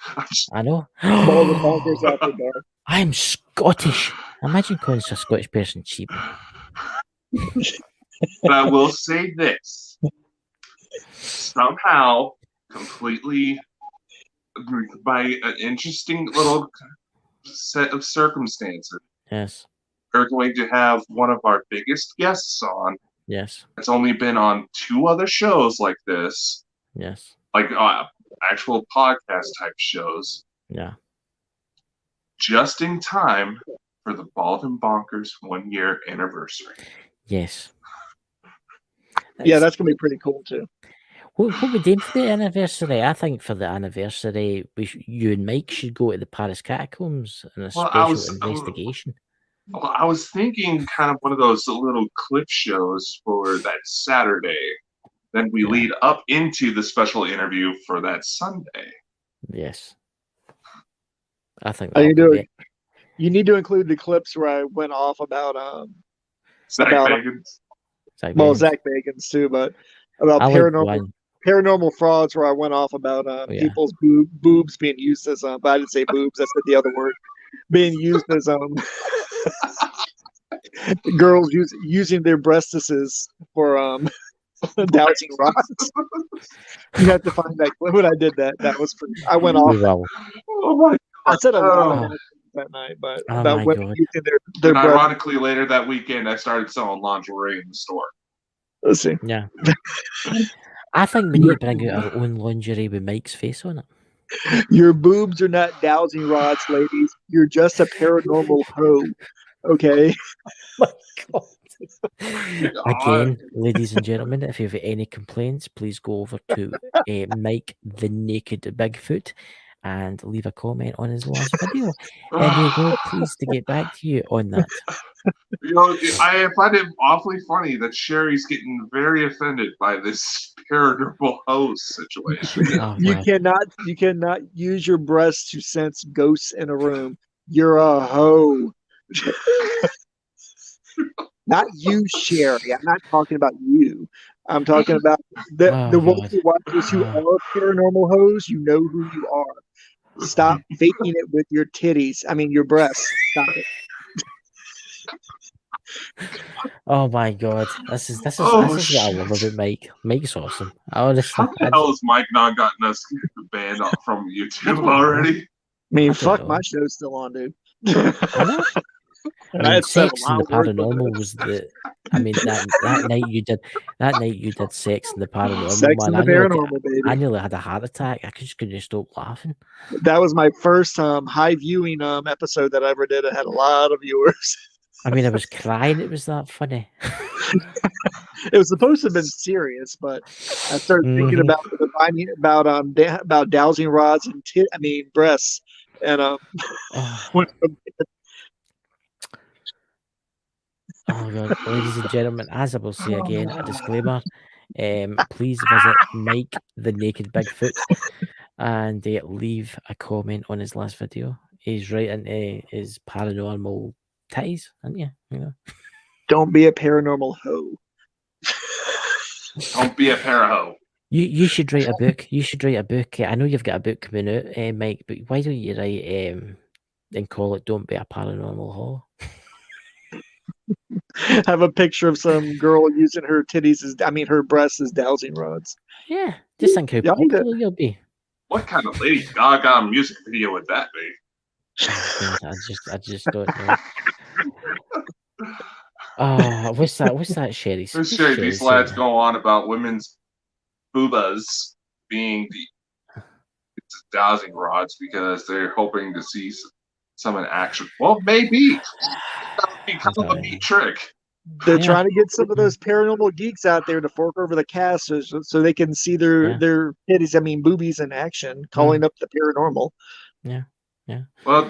I know. I'm Scottish. Imagine calling a Scottish person cheap. But I will say this. Somehow, completely by an interesting little set of circumstances. Yes. are going to have one of our biggest guests on. Yes. It's only been on 2 other shows like this. Yes. Like actual podcast type shows. Yeah. Just in time for the Bald and Bonkers 1-year anniversary. Yes. Yeah, that's gonna be pretty cool too. What we doing for the anniversary? I think for the anniversary, you and Mike should go to the Paris Catacombs in a special investigation. I was thinking kind of one of those little clip shows for that Saturday. Then we lead up into the special interview for that Sunday. Yes. I think you need to include the clips where I went off about Zach Bagans. Zach Bagans too, but about paranormal frauds where I went off about people's boobs being used as but I didn't say boobs, I said the other word, being used as girls using their breastises for dowsing rods. You have to find that clip when I did that. That was I went off. Oh my God. I said a lot that night, but about women using their and ironically, later that weekend, I started selling lingerie in the store. Let's see. Yeah. I think we need to bring out our own lingerie with Mike's face on it. Your boobs are not dowsing rods, ladies. You're just a paranormal hoe. Okay. Oh my God. Again, ladies and gentlemen, if you have any complaints, please go over to Mike the Naked Bigfoot and leave a comment on his last video. And we will pleased to get back to you on that. I find it awfully funny that Sherry's getting very offended by this paranormal host situation. You cannot use your breasts to sense ghosts in a room. You're a hoe. Not you, Sherry. I'm not talking about you. I'm talking about the ones who watch who are paranormal hoes. You know who you are. Stop faking it with your titties. I mean, your breasts. Stop it. Oh my God, this is what I love about Mike. Mike's awesome. Honestly, how the hell has Mike not gotten us banned from YouTube already? I mean, fuck, my show's still on, dude. I mean, Sex and the Paranormal was the. I mean, that night you did Sex and the Paranormal. Sex and the Paranormal, baby. I nearly had a heart attack. I just couldn't stop laughing. That was my first high viewing episode that I ever did. It had a lot of viewers. I mean, I was crying. It was that funny. It was supposed to have been serious, but I started thinking about dowsing rods and breasts, and Oh God, ladies and gentlemen, as I will say again, a disclaimer: please visit Mike the Naked Bigfoot and leave a comment on his last video. He's right into his paranormal titties, aren't you? Don't be a paranormal hoe. Don't be a paraho. You should write a book. You should write a book. I know you've got a book coming out, Mike, but why don't you write and call it "Don't Be a Paranormal Hoe"? Have a picture of some girl using her titties her breasts as dowsing rods. Yeah, just think how popular you'll be. What kind of Lady Gaga music video would that be? I just don't know. Oh, what's that, Sherry? These lads go on about women's boobas being the dowsing rods because they're hoping to see some in action. Well, maybe. Because of the neat trick. They're trying to get some of those paranormal geeks out there to fork over the cast so they can see their titties, boobies in action, calling up the paranormal. Yeah. Yeah. Well,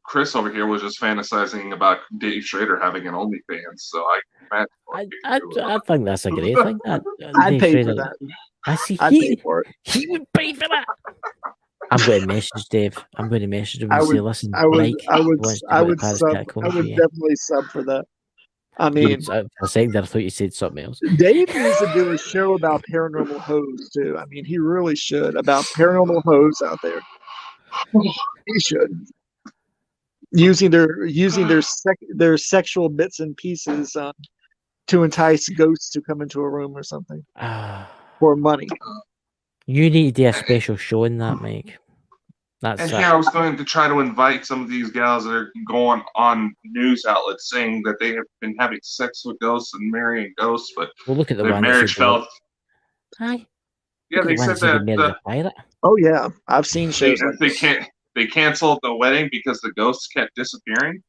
Chris over here was just fantasizing about Dave Schrader having an OnlyFans, so I think that's a great thing. I'd pay for that. I'd pay for it. He would pay for that. I'm going to message Dave. I'm going to message him and say, "Listen, Mike, I would definitely sub for that." I mean, for a second, I thought you said something else. Dave needs to do a show about paranormal hoes too. I mean, he really should, about paranormal hoes out there. He should, using their sexual bits and pieces to entice ghosts to come into a room or something for money. You need to do a special show in that, Mike. And here I was going to try to invite some of these gals that are going on news outlets saying that they have been having sex with ghosts and marrying ghosts, but Well, look at the their one marriage fell. Hi. Yeah, they said that Oh yeah, I've seen shows like that. They canceled the wedding because the ghosts kept disappearing.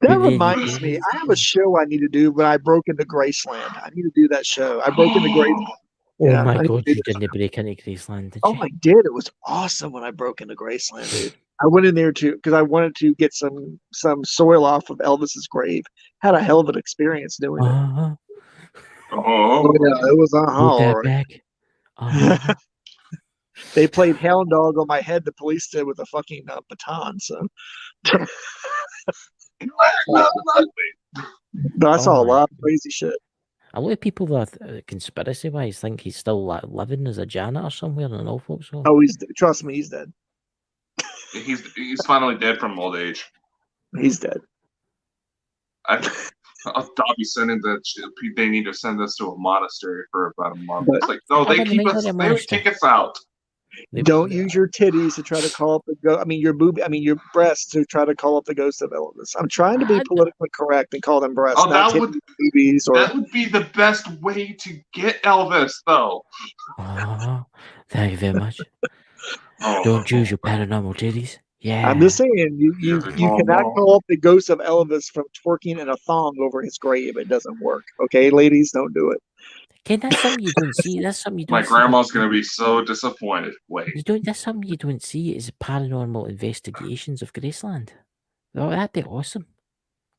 That reminds me, I have a show I need to do when I broke into Graceland. I need to do that show. I broke into Graceland. Oh Yeah, my God, you didn't break into Graceland, did you? Oh, I did. It was awesome when I broke into Graceland, dude. I went in there because I wanted to get some soil off of Elvis's grave. Had a hell of an experience doing it. Oh, yeah, it was all right. Back. They played hound dog on my head. The police did with a fucking baton. So, but I saw a lot of crazy shit. A lot of people that conspiracy wise think he's still like living as a janitor somewhere in an old folks home. Oh, trust me, he's dead. He's finally dead from old age. He's dead. Dobby sending that they need to send us to a monastery for about a month. It's like, no, they kick us out. Don't use your titties to try to call up the ghost. Your breasts to try to call up the ghost of Elvis. I'm trying to be politically correct and call them breasts. Oh, that would be the best way to get Elvis, though. Oh, thank you very much. Don't use your paranormal titties. Yeah, I'm just saying you cannot call up the ghost of Elvis from twerking in a thong over his grave. It doesn't work. Okay, ladies, don't do it. Okay, that's something you don't see. That's something you don't see. My grandma's going to be so disappointed. Wait. That's something you don't see is paranormal investigations of Graceland. Oh, that'd be awesome.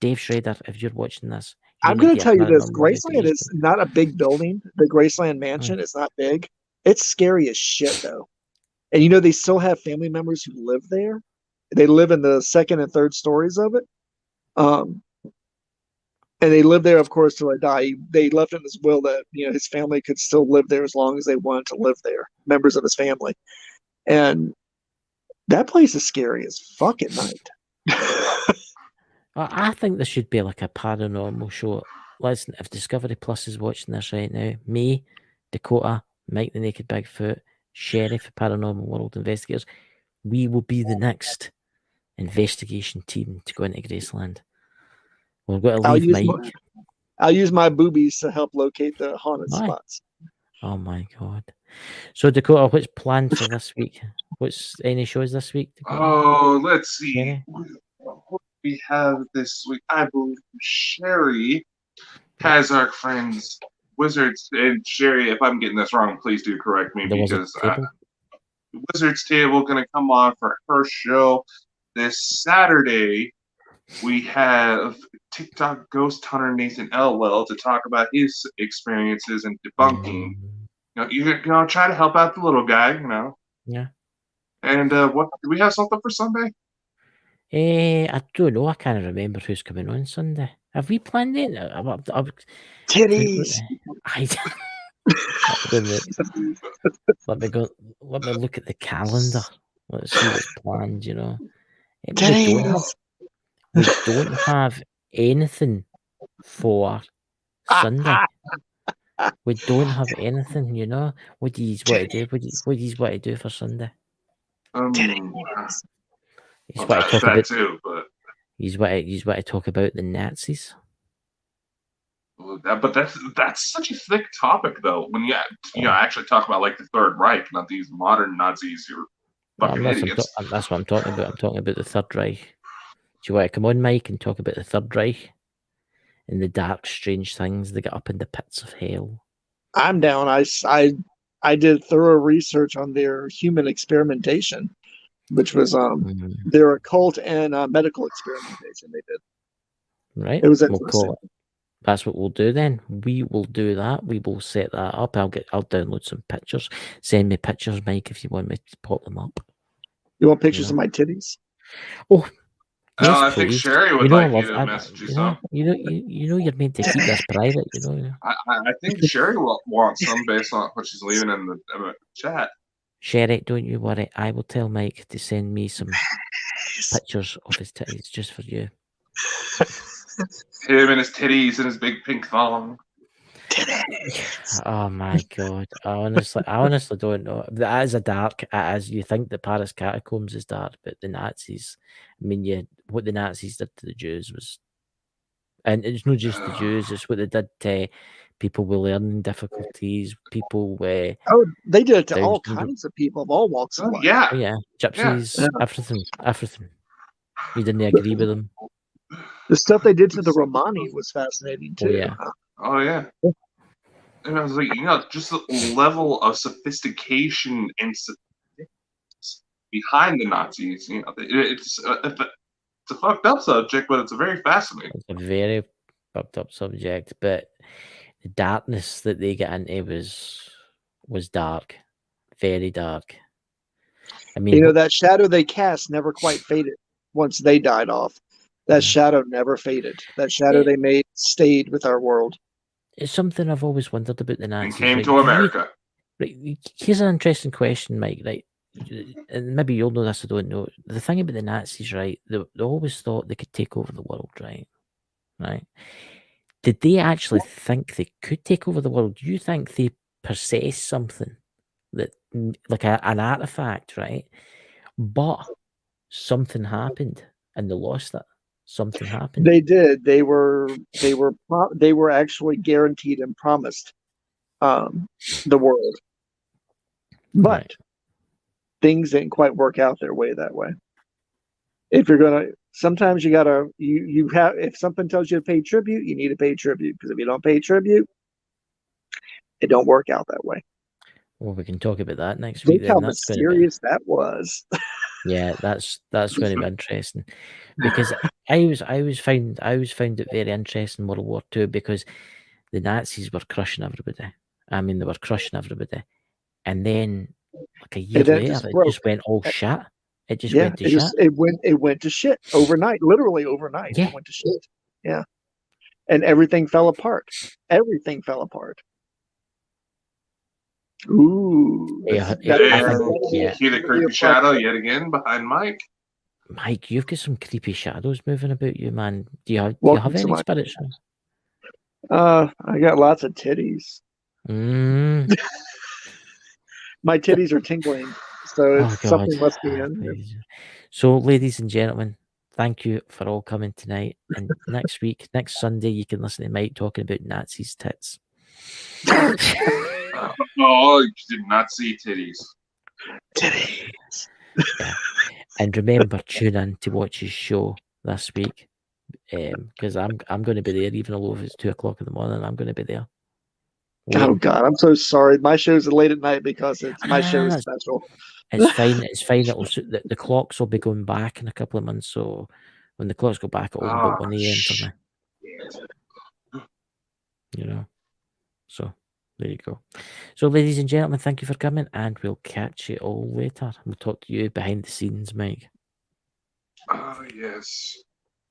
Dave Schrader, if you're watching this. I'm going to tell you this. Graceland is not a big building. The Graceland Mansion is not big. It's scary as shit, though. And they still have family members who live there. They live in the second and third stories of it. And they lived there, of course, till they die. They left in his will that his family could still live there as long as they wanted to live there, members of his family. And that place is scary as fuck at night. I think there should be like a paranormal show. Listen, if Discovery Plus is watching this right now, me, Dakota, Mike the Naked Bigfoot, Sherry for Paranormal World Investigators, we will be the next investigation team to go into Graceland. We've got to leave Mike. I'll use my boobies to help locate the haunted spots. Oh my God. So Dakota, what's planned for this week? What's any shows this week, Dakota? Oh, let's see. What we have this week? I believe Sherry has our friends Wizards, and Sherry, if I'm getting this wrong, please do correct me, because Wizards Table going to come on for her show this Saturday. We have TikTok ghost hunter Nathan Elwell to talk about his experiences and debunking. Try to help out the little guy, Yeah. And what do we have something for Sunday? I don't know. I can't remember who's coming on Sunday. Have we planned it? Titties. Let me go. Let me look at the calendar. Let's see what's planned. We don't have anything for Sunday. We don't have anything, What do you want to do? What do you want to do for Sunday? He's want to talk about too, but he's want to talk about the Nazis. But that's such a thick topic, though. When you actually talk about like the Third Reich, not these modern Nazis who are fucking idiots. That's what I'm talking about. I'm talking about the Third Reich. Do you want to come on, Mike, and talk about the Third Reich and the dark, strange things they get up in the pits of hell? I'm down. I did thorough research on their human experimentation, which was their occult and medical experimentation they did. Right. It was interesting. That's what we'll do then. We will do that. We will set that up. I'll download some pictures. Send me pictures, Mike, if you want me to pop them up. You want pictures of my titties? Oh, yes, I think Sherry would like you to message you some. You're meant to keep this private. I think Sherry will want some based on what she's leaving in the chat. Sherry, don't you worry. I will tell Mike to send me some pictures of his titties just for you. Him and his titties and his big pink thong. Oh my god! I honestly don't know. That is a dark. As you think the Paris Catacombs is dark, but the Nazis. I mean, what the Nazis did to the Jews was, and it's not just the Jews. It's what they did to people with learning difficulties, people with Oh, they did it to Down all syndrome. kinds of people of all walks of life. Yeah. Oh, yeah, gypsies, Yeah. everything. You didn't agree with them. The stuff they did to the Romani was fascinating too. Oh yeah. Oh yeah. And I was like, just the level of sophistication and behind the Nazis. It's a fucked up subject, but it's a very fascinating. It's a very fucked up subject, but the darkness that they get into was dark, very dark. I mean, That shadow they cast never quite faded once they died off. That shadow never faded. That shadow they made stayed with our world. it's something I've always wondered about the Nazis. And came to America. Here's an interesting question, Mike. Right, and maybe you'll know this. I don't know. The thing about the Nazis, right? They always thought they could take over the world, right? Right. Did they actually think they could take over the world? Do you think they possessed something that, like an artifact, right? But something happened and they lost it. Something happened. They did. They were actually guaranteed and promised the world, but Right. things didn't quite work out their way that way. If you're gonna, sometimes you gotta, you have, if something tells you to pay tribute, you need to pay tribute, because if you don't pay tribute, it don't work out that way. Well, we can talk about that next week. Look how Then that's going to be, mysterious that was. yeah, that's going to be interesting, because I was found it very interesting in World War II, because the Nazis were crushing everybody. I mean, they were crushing everybody, and then like a year then it later, just it broke. just went all shit. It just Yeah, went to shit. it went to shit overnight, literally overnight. Yeah. It went to shit. Yeah, and everything fell apart. Everything fell apart. Ooh, Yeah, Yeah. See the creepy shadow yet again behind Mike. Mike, you've got some creepy shadows moving about you, man. Do you have Welcome to any my- spirits? I got lots of titties. Mm. My titties are tingling, so Oh, it's, God. something must be in here. So, ladies and gentlemen, thank you for all coming tonight. And next week, next Sunday, you can listen to Mike talking about Nazis' tits. Oh, you did not see titties. Titties. Yeah. And remember, tune in to watch his show this week, because I'm going to be there, even though it's 2:00 in the morning. I'm going to be there. Oh God, I'm so sorry. My show's late at night because it's my show is special. It's fine. It's fine. The clocks will be going back in a couple of months. So when the clocks go back, it'll be about 1 a.m. for me. You know. So there you go. So, ladies and gentlemen, thank you for coming, and we'll catch you all later. We'll talk to you behind the scenes, Mike. Oh yes.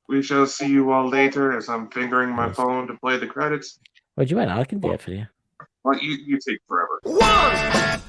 We shall see you all later as I'm fingering my phone to play the credits. Well, do you want? I can do it for you. Well, you take forever. 1